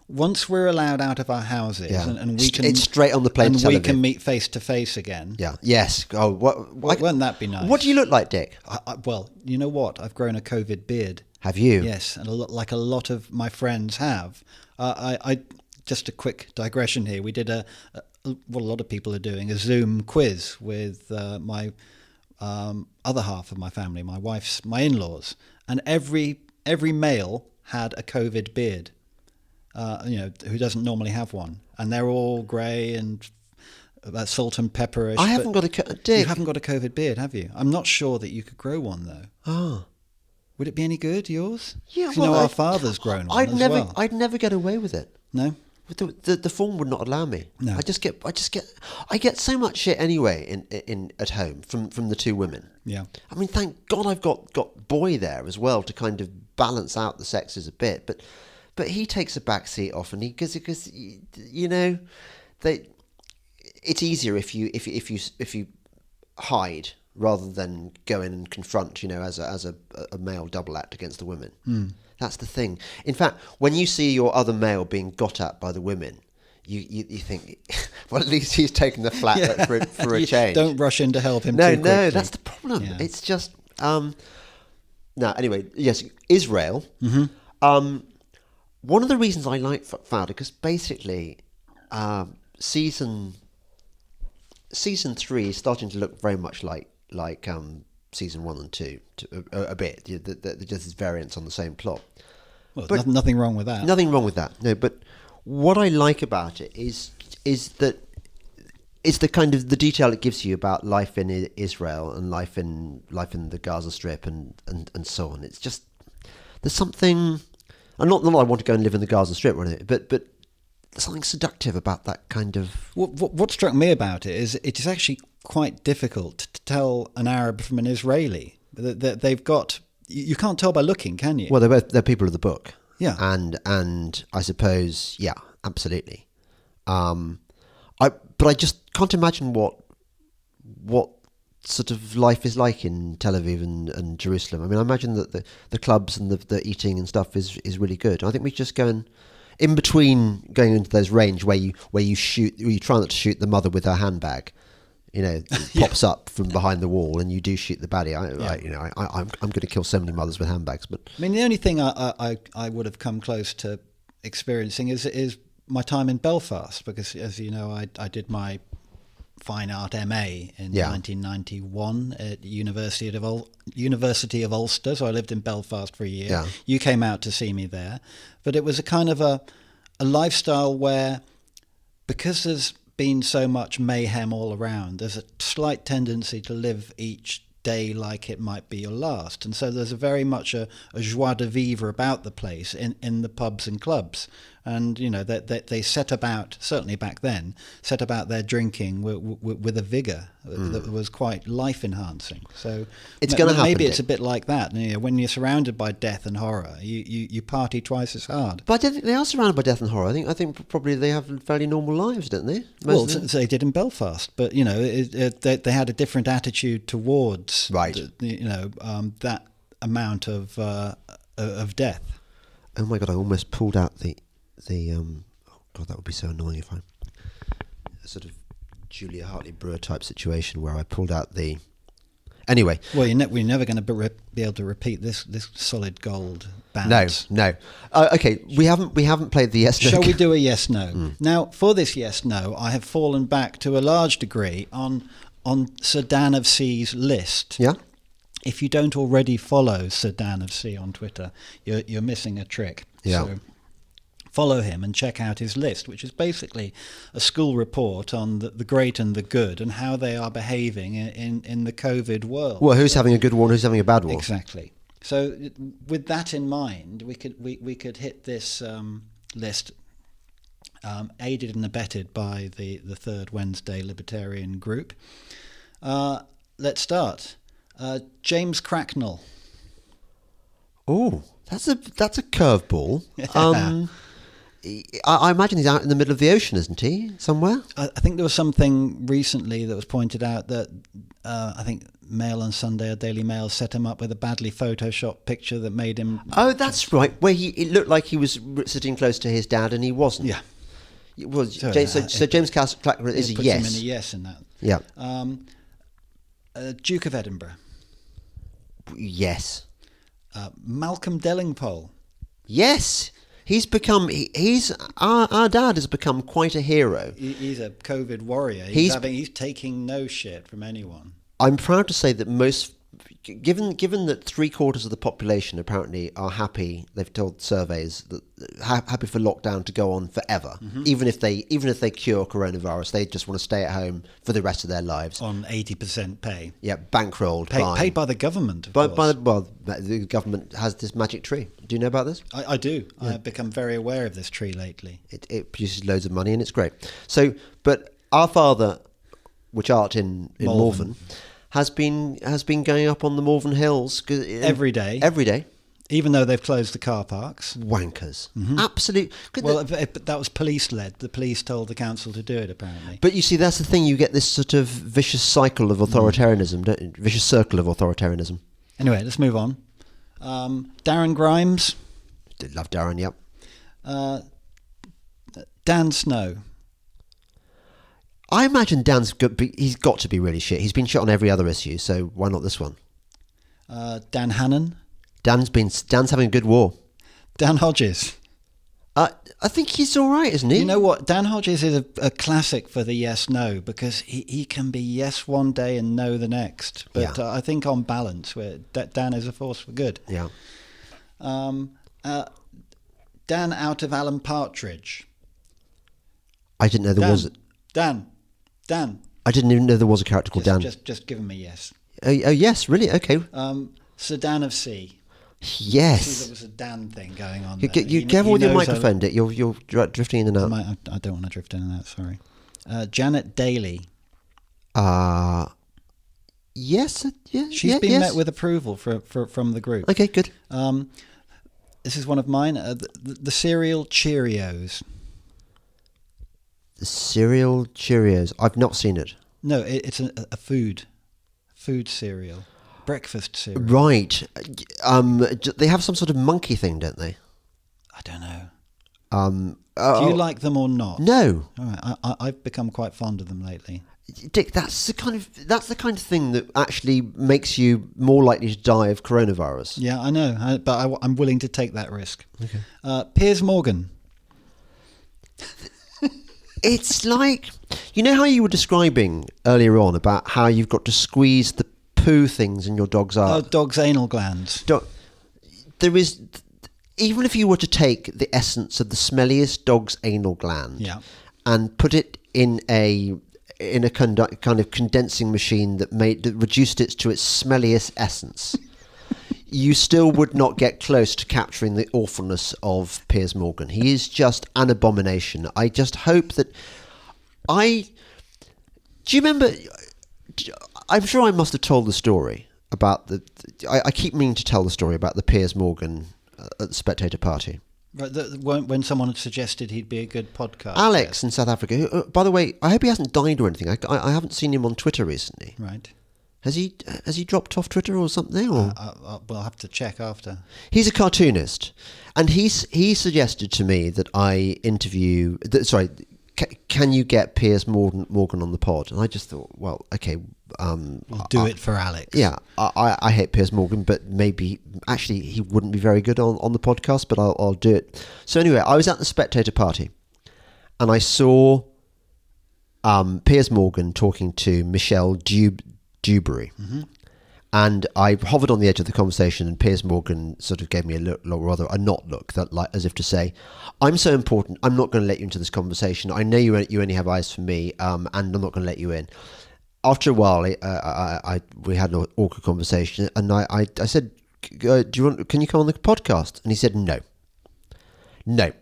Once we're allowed out of our houses and we can, it's straight on the plane. And we can meet face to face again. Yeah. Yes. Oh, wouldn't that be nice? What do you look like, Dick? Well, you know what? I've grown a COVID beard. Have you? Yes, and like a lot of my friends have. I just a quick digression here. We did what a lot of people are doing, a Zoom quiz with my other half of my family, my in-laws, and every male had a COVID beard. Who doesn't normally have one, and they're all grey and salt and pepperish. I haven't got a Dick. You haven't got a COVID beard, have you? I'm not sure that you could grow one though. Oh. Would it be any good, yours? Yeah, well, our father's grown one as well. I'd never get away with it. No, the form would not allow me. No, I get so much shit anyway in at home from the two women. Yeah, I mean, thank God I've got boy there as well to kind of balance out the sexes a bit. But he takes a back seat often because it's easier if you hide rather than go in and confront, as a male double act against the women. That's the thing. In fact, when you see your other male being got at by the women, you think, well, at least he's taken the flat for a change. Don't rush in to help him. No, that's the problem. Yeah. It's just now. Anyway, yes, Israel. Mm-hmm. One of the reasons I like Fauda, because basically season 3 is starting to look very much like season 1 and 2 a bit. There's just variants on the same plot. Well, but nothing wrong with that. Nothing wrong with that. No, but what I like about it is that it's the kind of the detail it gives you about life in Israel and life in the Gaza Strip and so on. It's just there's something. And not that I want to go and live in the Gaza Strip or anything, but there's something seductive about that kind of. What struck me about it is actually quite difficult to tell an Arab from an Israeli. They've got. You can't tell by looking, can you? Well, they're people of the book. Yeah. And I suppose, yeah, absolutely. But I just can't imagine what sort of life is like in Tel Aviv and Jerusalem. I mean, I imagine that the clubs and the eating and stuff is really good. I think we just go in between going into those range where you try not to shoot the mother with her handbag. It pops up from behind the wall, and you do shoot the baddie. I'm going to kill so many mothers with handbags. But I mean, the only thing I would have come close to experiencing is my time in Belfast, because as you know, I did my fine art MA in 1991 at University of Ulster. So I lived in Belfast for a year. Yeah. You came out to see me there, but it was a kind of a lifestyle where, because there's been so much mayhem all around, there's a slight tendency to live each day like it might be your last, and so there's a very much a joie de vivre about the place in the pubs and clubs, and they set about, certainly back then, set about their drinking with a vigour that was quite life enhancing. So it's going to happen. Maybe it's a bit like that. When you're surrounded by death and horror, you party twice as hard. But I don't think they are surrounded by death and horror. I think probably they have fairly normal lives, don't they? Well, they did in Belfast, but they had a different attitude towards that amount of death. Oh my God! I almost pulled out the oh God, that would be so annoying if I a sort of Julia Hartley-Brewer type situation where I pulled out the. Anyway, well, we're never going to be able to repeat this solid gold bounce. No. Okay, we haven't played the yes no. Shall we do a yes no? Now, for this yes no, I have fallen back to a large degree on Sir Dan of C's list. Yeah. If you don't already follow Sir Dan of C on Twitter, you're missing a trick. Yeah. So follow him and check out his list, which is basically a school report on the great and the good and how they are behaving in the COVID world. Well, who's having a good war and who's having a bad war? Exactly. So with that in mind, we could hit this list, aided and abetted by the Third Wednesday Libertarian group. Let's start. James Cracknell. Oh, that's a curveball. I imagine he's out in the middle of the ocean, isn't he? Somewhere. I think there was something recently that was pointed out that I think Mail on Sunday or Daily Mail set him up with a badly photoshopped picture that made him. Oh, that's right. Where it looked like he was sitting close to his dad, and he wasn't. Yeah. Well, so James Clacker is a yes. Him in a yes in that. Yeah. Duke of Edinburgh. Yes. Malcolm Delingpole. Yes. He's our dad has become quite a hero. He's a COVID warrior. He's taking no shit from anyone. I'm proud to say that given that 3/4 of the population apparently are happy, they've told surveys that happy for lockdown to go on forever. Mm-hmm. Even if they cure coronavirus, they just want to stay at home for the rest of their lives on 80% pay. Yeah, bankrolled, paid by the government. The government has this magic tree. Do you know about this? I do. Yeah. I've become very aware of this tree lately. It produces loads of money and it's great. So, but our father, which art in Morven, has been going up on the Morven Hills every day. Every day. Even though they've closed the car parks. Wankers. Mm-hmm. Absolute. Well, but that was police-led. The police told the council to do it, apparently. But you see, that's the thing. You get this sort of vicious cycle of authoritarianism, don't you? Vicious circle of authoritarianism. Anyway, let's move on. Darren Grimes. Did love Darren, yep. Dan Snow. I imagine he's got to be really shit. He's been shit on every other issue, so why not this one? Dan Hannon. Dan's having a good war. Dan Hodges. I think he's all right, isn't he? You know what? Dan Hodges is a classic for the yes/no because he can be yes one day and no the next. But yeah. I think on balance, Dan is a force for good. Yeah. Dan out of Alan Partridge. I didn't know there was. Dan. I didn't even know there was a character called Dan. Just give him a yes. Oh yes, really? Okay. Sir Dan of Sea. Yes. See, there was a Dan thing going on. You careful with your microphone, Dick. You're drifting in and out. I don't want to drift in and out. Sorry. Janet Daly. Yes. She's been met with approval from the group. Okay, good. This is one of mine. The cereal Cheerios. The cereal Cheerios. I've not seen it. No, it's a food cereal. Breakfast cereal. Right. They have some sort of monkey thing, don't they? I don't know. Do you like them or not? No. All right. I've become quite fond of them lately. Dick, that's the kind of thing that actually makes you more likely to die of coronavirus. Yeah, I know, but I'm willing to take that risk. Okay. Piers Morgan. It's like, you know how you were describing earlier on about how you've got to squeeze the poo things in your dog's eye. Oh, dog's anal glands. There is, even if you were to take the essence of the smelliest dog's anal gland and put it in a kind of condensing machine that reduced it to its smelliest essence, you still would not get close to capturing the awfulness of Piers Morgan. He is just an abomination. I just hope that do you remember? I'm sure I must have told the story about I keep meaning to tell the story about the Piers Morgan at the Spectator Party. Right, when someone had suggested he'd be a good podcast. Alex in South Africa. By the way, I hope he hasn't died or anything. I haven't seen him on Twitter recently. Right. Has he dropped off Twitter or something? Or? We'll have to check after. He's a cartoonist, and he suggested to me that I interview. Can you get Piers Morgan on the pod? And I just thought, well, okay. We'll do it for Alex. Yeah, I hate Piers Morgan, but maybe actually he wouldn't be very good on the podcast, but I'll do it. So anyway, I was at the Spectator Party, and I saw Piers Morgan talking to Michelle Dewberry. Mm-hmm. And I hovered on the edge of the conversation, and Piers Morgan sort of gave me a look, or rather a not look, that like as if to say, "I'm so important, I'm not going to let you into this conversation. I know you only have eyes for me, and I'm not going to let you in." After a while, we had an awkward conversation, and I said, "Can you come on the podcast?" And he said, "No, No,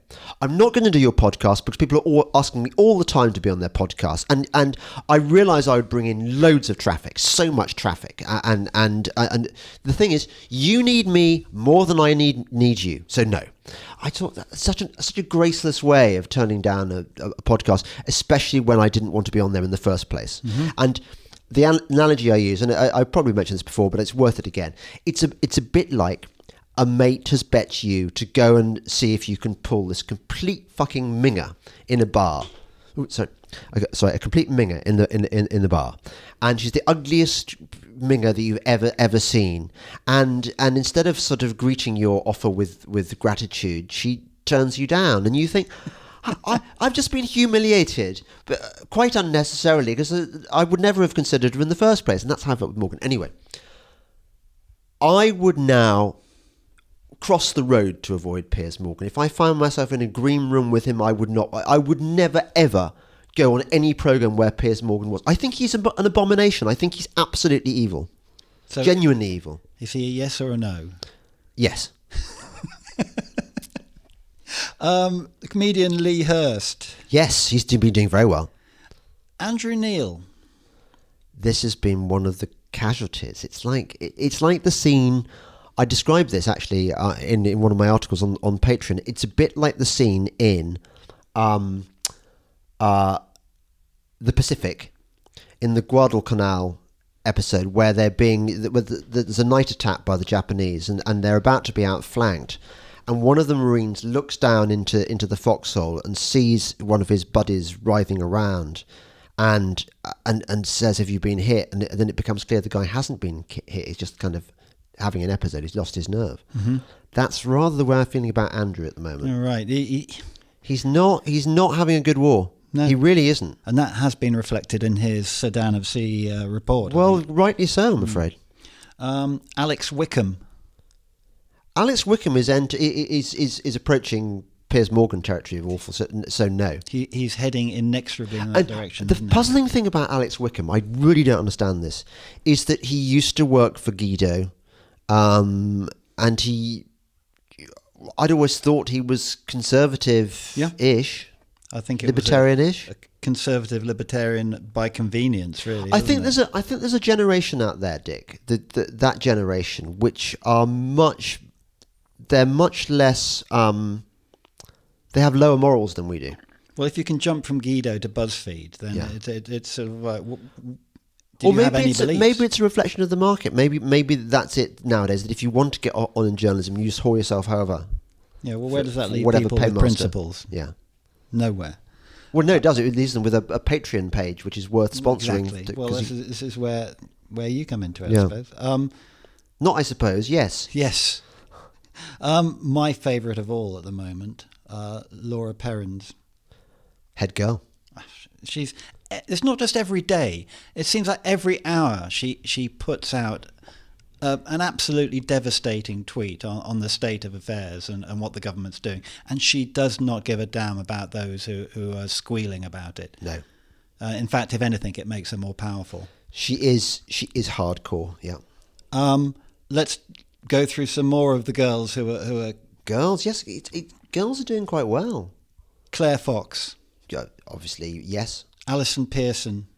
I'm not going to do your podcast because people are all asking me all the time to be on their podcast, and I realise I would bring in loads of traffic, so much traffic, and the thing is, you need me more than I need you. So no, I thought that's such a graceless way of turning down a podcast, especially when I didn't want to be on there in the first place. And the analogy I use, and I probably mentioned this before, but it's worth it again. It's a bit like a mate has bet you to go and see if you can pull this complete fucking minger in a bar. Sorry, a complete minger in the bar, and she's the ugliest minger that you've ever seen. And instead of sort of greeting your offer with gratitude, she turns you down, and you think, I've just been humiliated, but quite unnecessarily, because I would never have considered her in the first place, and that's how I felt with Morgan. Anyway, I would now cross the road to avoid Piers Morgan. If I found myself in a green room with him, I would never ever go on any programme where Piers Morgan was. I think he's an abomination. I think he's absolutely evil. So genuinely evil. Is he a yes or a no? Yes. The comedian Lee Hurst. Yes, he's been doing very well. Andrew Neil. This has been one of the casualties. It's like the scene. I described this actually in one of my articles on Patreon. It's a bit like the scene in the Pacific, in the Guadalcanal episode, where there's a night attack by the Japanese, and they're about to be outflanked, and one of the Marines looks down into the foxhole and sees one of his buddies writhing around, and says, "Have you been hit?" And then it becomes clear the guy hasn't been hit. He's just kind of having an episode. He's lost his nerve. That's rather the way I'm feeling about Andrew at the moment. All right. He's not having a good war. No. He really isn't. And that has been reflected in his Sedan of Sea report. Well, rightly so, I'm afraid. Alex Wickham. Alex Wickham is approaching Piers Morgan territory of awful, so no. He's heading inexorably in that direction. The puzzling thing about Alex Wickham, I really don't understand this, is that he used to work for Guido, and I'd always thought he was conservative-ish. I think it libertarian-ish. Was a conservative libertarian by convenience, really. I think there's a generation out there, Dick, that generation, which are much less. They have lower morals than we do. Well, if you can jump from Guido to BuzzFeed, then it's sort of like. Or maybe it's a reflection of the market. Maybe that's it nowadays. That if you want to get on in journalism, you just haul yourself however. Yeah. Well, where does that leave people with principles? Yeah. Nowhere. Well, no, it does. It leaves them with a Patreon page, which is worth sponsoring. Exactly. Well, this is where you come into it, I suppose. Not, I suppose. Yes. Yes. My favourite of all at the moment, Laura Perrins. Head girl. It's not just every day. It seems like every hour she puts out an absolutely devastating tweet on the state of affairs and what the government's doing. And she does not give a damn about those who are squealing about it. No. In fact, if anything, it makes her more powerful. She is hardcore, yeah. Let's go through some more of the girls who are... Girls, yes. Girls are doing quite well. Claire Fox. Obviously, yes. Alison Pearson.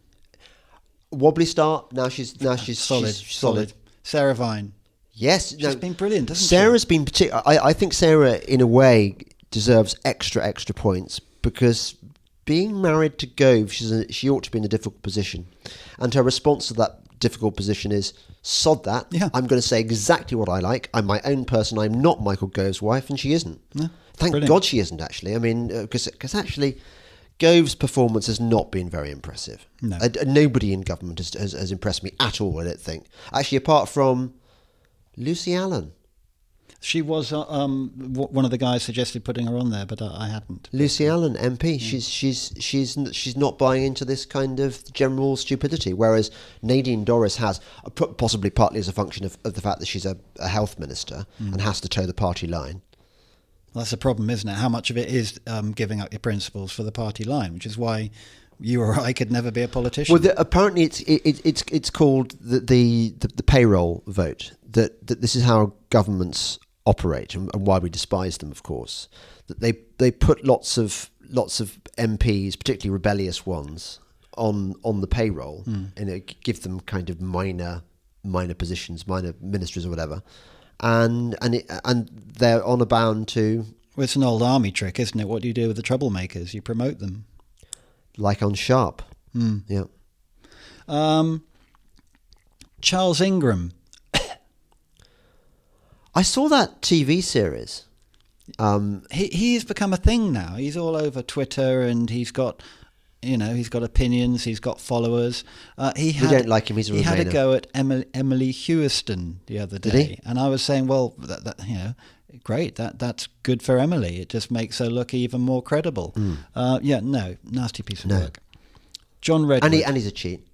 Wobbly start. Now she's solid. She's solid. Sarah Vine. Yes. She's been brilliant, hasn't Sarah's been particular. I think Sarah, in a way, deserves extra points because being married to Gove, she ought to be in a difficult position. And her response to that difficult position is, sod that. Yeah. I'm going to say exactly what I like. I'm my own person. I'm not Michael Gove's wife, and she isn't. Yeah, Thank brilliant. God she isn't, actually. I mean, because actually... Gove's performance has not been very impressive. No. Nobody in government has impressed me at all, I don't think. Actually, apart from Lucy Allen. She was one of the guys suggested putting her on there, but I hadn't. Lucy Allen, MP. Yeah. She's not buying into this kind of general stupidity, whereas Nadine Dorris has, possibly partly as a function of the fact that she's a health minister and has to toe the party line. Well, that's a problem, isn't it? How much of it is giving up your principles for the party line, which is why you or I could never be a politician. Well, apparently it's called the payroll vote. That this is how governments operate and why we despise them, of course, that they put lots of MPs, particularly rebellious ones, on the payroll, and give them kind of minor positions, minor ministries or whatever, and they're honour bound to. Well, it's an old army trick, isn't it? What do you do with the troublemakers? You promote them, like on Sharp. Yeah. Charles Ingram. I saw that TV series. He's become a thing now. He's all over Twitter, and he's got opinions. He's got followers. We don't like him. He's a Remainer. He had a go at Emily Hewston the other day. Did he? And I was saying, well, great. That's good for Emily. It just makes her look even more credible. Nasty piece of work. John Redwood. And he's a cheat.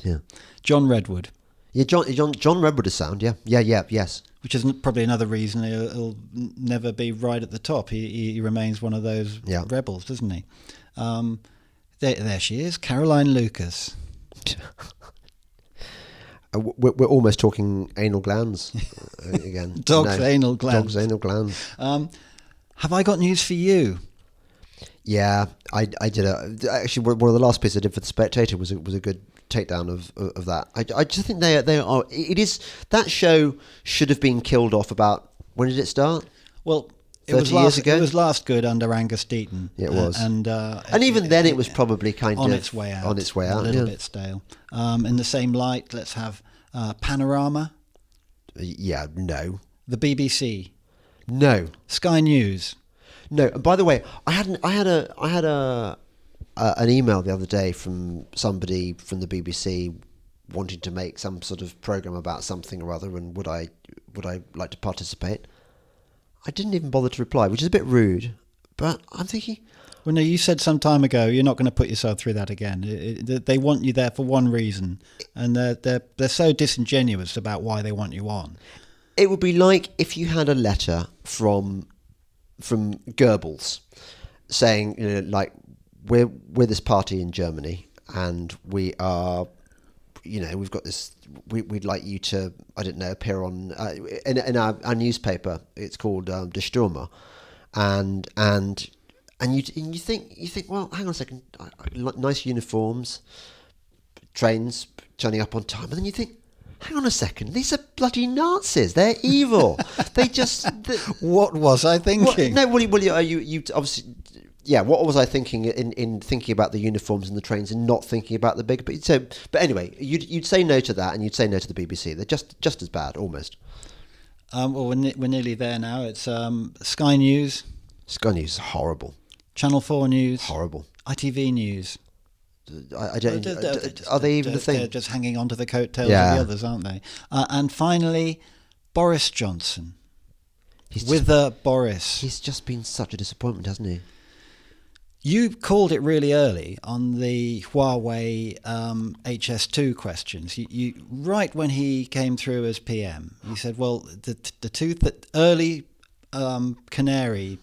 Yeah. John Redwood. Yeah, John Redwood is sound. Yeah, yes. Which is probably another reason he'll never be right at the top. He remains one of those rebels, doesn't he? There she is, Caroline Lucas. We're almost talking anal glands again. Anal glands. Dog's anal glands. Have I got news for you? Yeah, I did. Actually, one of the last pieces I did for The Spectator was a good takedown of that. I just think they are. It is, that show should have been killed off about, when did it start? Well, 30 years ago? It was last good under Angus Deaton. Yeah, it was. And even then it was probably kind on of its way out. On its way out, a little bit stale. In the same light, let's have Panorama. Yeah, no. The BBC. No. Sky News. No. And by the way, I had an email the other day from somebody from the BBC wanting to make some sort of program about something or other, and would I like to participate? I didn't even bother to reply, which is a bit rude, but I'm thinking... Well, no, you said some time ago you're not going to put yourself through that again. They want you there for one reason, and they're so disingenuous about why they want you on. It would be like if you had a letter from Goebbels saying, like, we're this party in Germany, and we are, we've got this. We'd like you to, I don't know, appear on in our newspaper. It's called Der Stürmer, and you think, well, hang on a second, nice uniforms, trains turning up on time, and then you think, hang on a second, these are bloody Nazis. They're evil. What was I thinking? You obviously. Yeah, what was I thinking in thinking about the uniforms and the trains and not thinking about the big... But anyway, you'd say no to that, and you'd say no to the BBC. They're just as bad, almost. Well, we're nearly there now. It's Sky News. Sky News is horrible. Channel 4 News. Horrible. ITV News. I don't... Are they even the thing? They're just hanging on to the coattails of the others, aren't they? And finally, Boris Johnson. Boris. He's just been such a disappointment, hasn't he? You called it really early on the Huawei HS2 questions. You right when he came through as PM, you said, "Well, the early canaries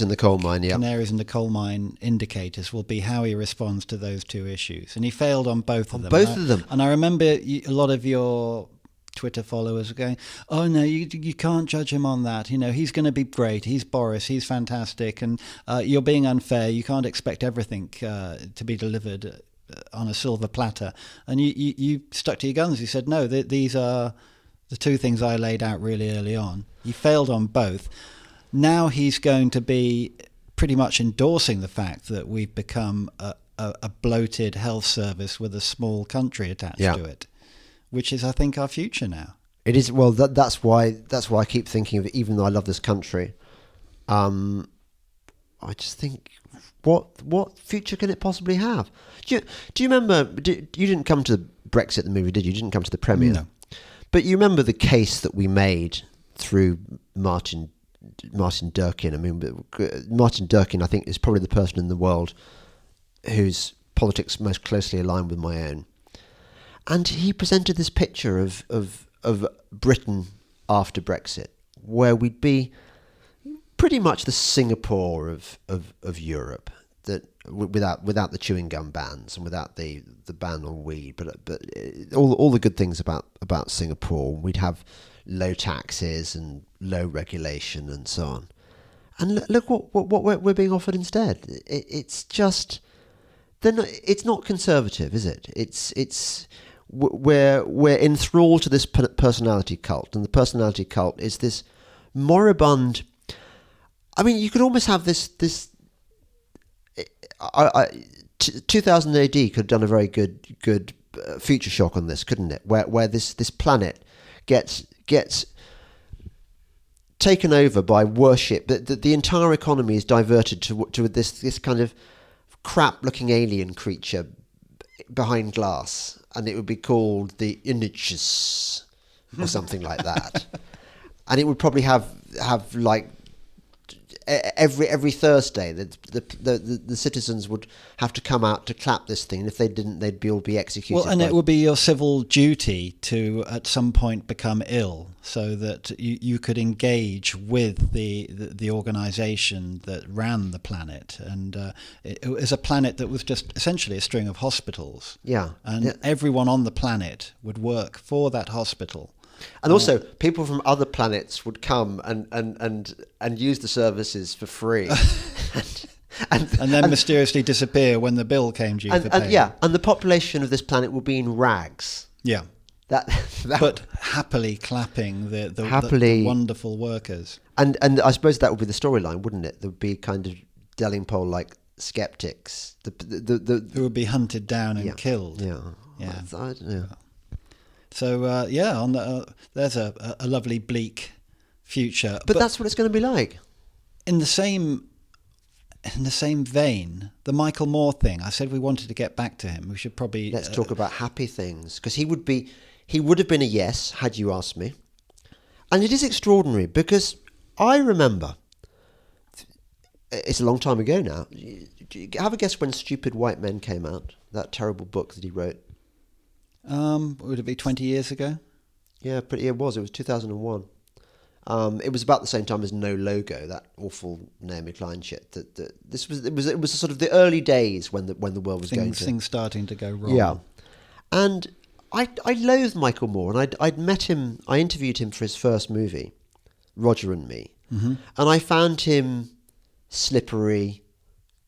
in the coal mine, yeah. Canaries in the coal mine indicators will be how he responds to those two issues." And he failed on both of them. Both of them. And I remember a lot of your Twitter followers are going, "Oh no, you can't judge him on that. He's going to be great. He's Boris. He's fantastic, and you're being unfair. You can't expect everything to be delivered on a silver platter." And you stuck to your guns. You said, "No, these are the two things I laid out really early on." He failed on both. Now he's going to be pretty much endorsing the fact that we've become a bloated health service with a small country attached to it. Which is, I think, our future now. It is. Well, that's why I keep thinking of it. Even though I love this country, I just think, what future can it possibly have? Do you remember? You didn't come to Brexit the movie, did you? You didn't come to the premiere. No. But you remember the case that we made through Martin Durkin. I mean, Martin Durkin, I think, is probably the person in the world whose politics most closely aligned with my own. And he presented this picture of Britain after Brexit, where we'd be pretty much the Singapore of Europe, that without the chewing gum bans and without the ban on weed, but all the good things about Singapore. We'd have low taxes and low regulation and so on. And look what we're being offered instead. It's just, it's not conservative, is it? We're enthralled to this personality cult, and the personality cult is this moribund. I mean, you could almost have this. 2000 AD could have done a very good future shock on this, couldn't it? Where this planet gets taken over by worship. The entire economy is diverted to this kind of crap-looking alien creature behind glass, and it would be called the Inniches or something like that. And it would probably have like every Thursday the citizens would have to come out to clap this thing, and if they didn't, they'd all be executed. Well, and it would be your civil duty to at some point become ill, so that you could engage with the organisation that ran the planet, and it was a planet that was just essentially a string of hospitals. Yeah, and everyone on the planet would work for that hospital. And also, people from other planets would come and use the services for free, and then mysteriously disappear when the bill came due for payment. Yeah, and the population of this planet will be in rags. Yeah, but happily clapping the wonderful workers. And I suppose that would be the storyline, wouldn't it? There would be kind of Delingpole like skeptics, who would be hunted down and killed. Yeah. So there's a lovely bleak future. But that's what it's going to be like. In the same vein, the Michael Moore thing. I said we wanted to get back to him. We should probably let's talk about happy things, because he would have been a yes had you asked me. And it is extraordinary because I remember, it's a long time ago now. Have a guess when Stupid White Men came out. That terrible book that he wrote. Would it be 20 years ago? Yeah, it was 2001. It was about the same time as No Logo, that awful Naomi Klein shit. It was sort of the early days when the world was going to things starting to go wrong. Yeah, and I loathed Michael Moore, and I'd met him. I interviewed him for his first movie, Roger and Me, and I found him slippery,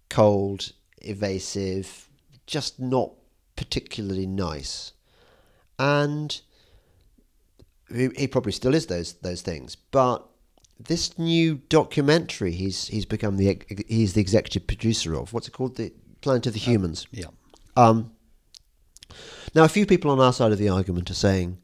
cold, evasive, just not particularly nice. And he probably still is those things. But this new documentary he's become he's the executive producer of. What's it called? The Planet of the Humans. Yeah. Now, a few people on our side of the argument are saying,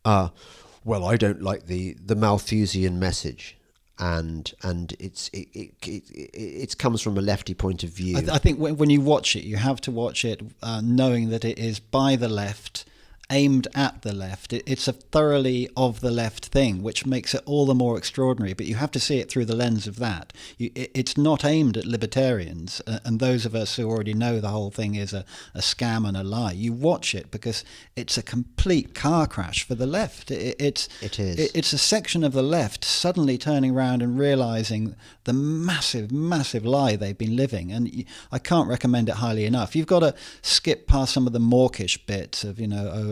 well, I don't like the Malthusian message. And it comes from a lefty point of view. I think when you watch it, you have to watch it knowing that it is by the left, aimed at the left. It's a thoroughly of the left thing, which makes it all the more extraordinary. But you have to see it through the lens of that. It's not aimed at libertarians and those of us who already know the whole thing is a scam and a lie. You watch it because it's a complete car crash for the left. It is. It's a section of the left suddenly turning around and realising the massive, massive lie they've been living. And I can't recommend it highly enough. You've got to skip past some of the mawkish bits of,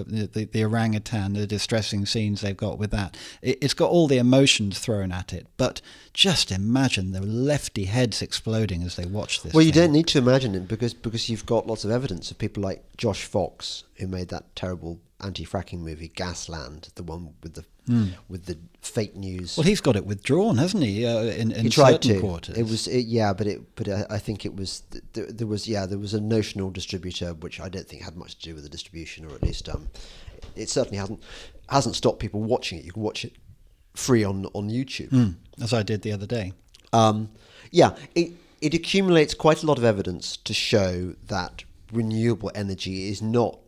the orangutan, the distressing scenes they've got with that. It's got all the emotions thrown at it, but just imagine the lefty heads exploding as they watch this. Well, you don't need to imagine it because you've got lots of evidence of people like Josh Fox, who made that terrible anti-fracking movie Gasland, the one with the fake news. Well, he's got it withdrawn, hasn't he? In he tried certain to. quarters. I think it was there was a notional distributor, which I don't think had much to do with the distribution, or at least it certainly hasn't stopped people watching it. You can watch it free on YouTube, as I did the other day. It accumulates quite a lot of evidence to show that renewable energy is not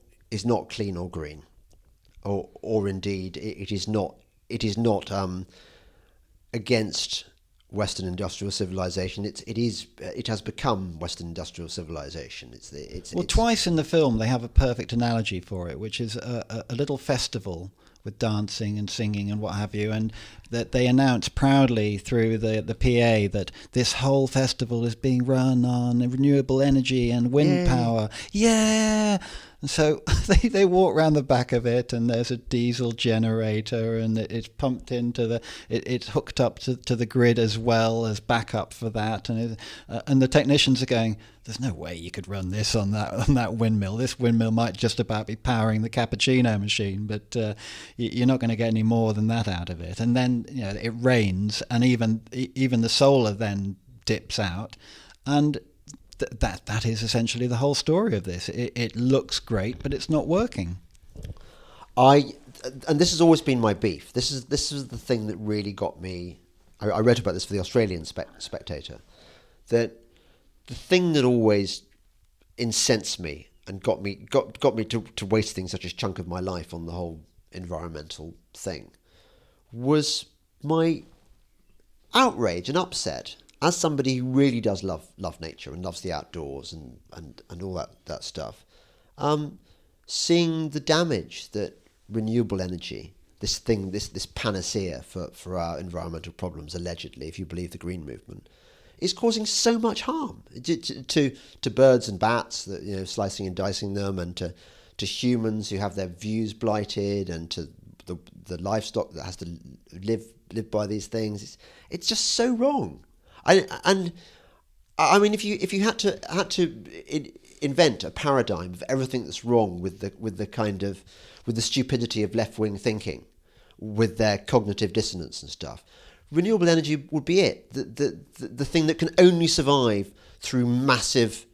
clean or green, or indeed it is not against Western industrial civilization. It has become Western industrial civilization. Twice in the film they have a perfect analogy for it, which is a little festival with dancing and singing and what have you, and that they announce proudly through the PA that this whole festival is being run on renewable energy and wind power. Yeah! And so they walk around the back of it, and there's a diesel generator, and it's pumped into it's hooked up to the grid as well as backup for that, and the technicians are going, there's no way you could run this on that windmill. This windmill might just about be powering the cappuccino machine, but you're not going to get any more than that out of it. And then it rains, and even the solar then dips out, and that is essentially the whole story of this. It looks great, but it's not working. And this has always been my beef. This is the thing that really got me. I read about this for the Australian Spectator. That the thing that always incensed me and got me to wasting such a chunk of my life on the whole environmental thing was my outrage and upset. As somebody who really does love nature and loves the outdoors and all that stuff, seeing the damage that renewable energy, this panacea for our environmental problems, allegedly, if you believe the green movement, is causing so much harm to birds and bats, that slicing and dicing them, and to humans who have their views blighted, and to the livestock that has to live by these things. It's just so wrong. I mean, if you had to invent a paradigm of everything that's wrong with the stupidity of left-wing thinking, with their cognitive dissonance and stuff, renewable energy would be it. The thing that can only survive through massive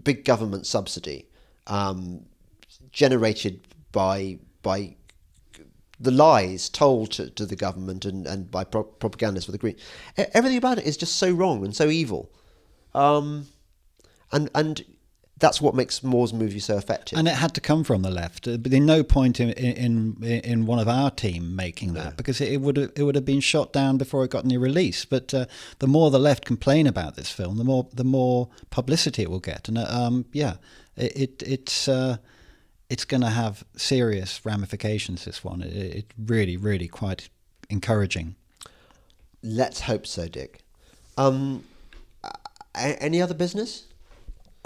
big government subsidy, generated by the lies told to the government and by propagandists for the green. Everything about it is just so wrong and so evil, and that's what makes Moore's movie so effective. And it had to come from the left. But there's no point in one of our team making that, because it would have been shot down before it got any release. But the more the left complain about this film, the more publicity it will get. And it's going to have serious ramifications, this one. It's really, really quite encouraging. Let's hope so, Dick. Any other business?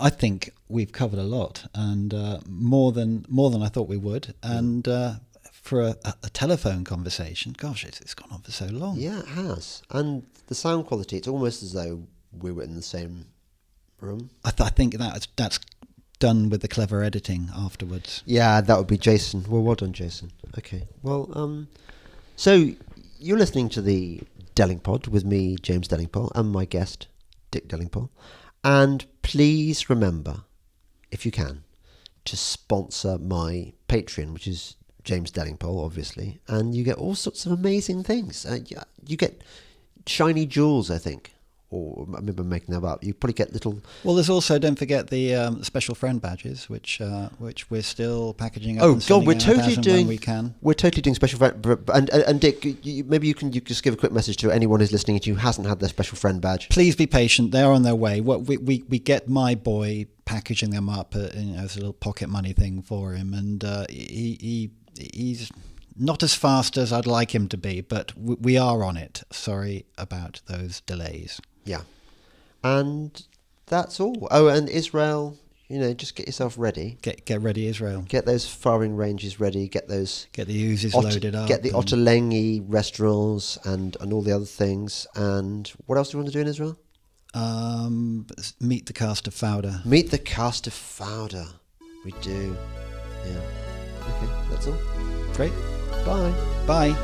I think we've covered a lot, and more than I thought we would. And for a telephone conversation, gosh, it's gone on for so long. Yeah, it has. And the sound quality, it's almost as though we were in the same room. I think that's done with the clever editing afterwards. Yeah, that would be Jason. Well done, Jason. Okay. Well, so you're listening to the Delingpod with me, James Delingpole, and my guest, Dick Delingpole. And please remember, if you can, to sponsor my Patreon, which is James Delingpole, obviously, and you get all sorts of amazing things. You get shiny jewels, I think. Or maybe I'm making that up. You probably get little. Well, there's also, don't forget, the special friend badges, which we're still packaging up. Oh God, we're totally doing. We can. We're totally doing special friend. And Dick, maybe you can just give a quick message to anyone who's listening who hasn't had their special friend badge. Please be patient. They're on their way. We get my boy packaging them up, as a little pocket money thing for him, and he's not as fast as I'd like him to be, but we are on it. Sorry about those delays. Yeah. And that's all. Oh, and Israel, just get yourself ready. Get ready, Israel. Get those firing ranges ready. Get the Uzis loaded up. Get the Ottolenghi restaurants and all the other things. And what else do you want to do in Israel? Meet the cast of Fauda. Meet the cast of Fauda. We do. Yeah. Okay, that's all. Great. Bye. Bye.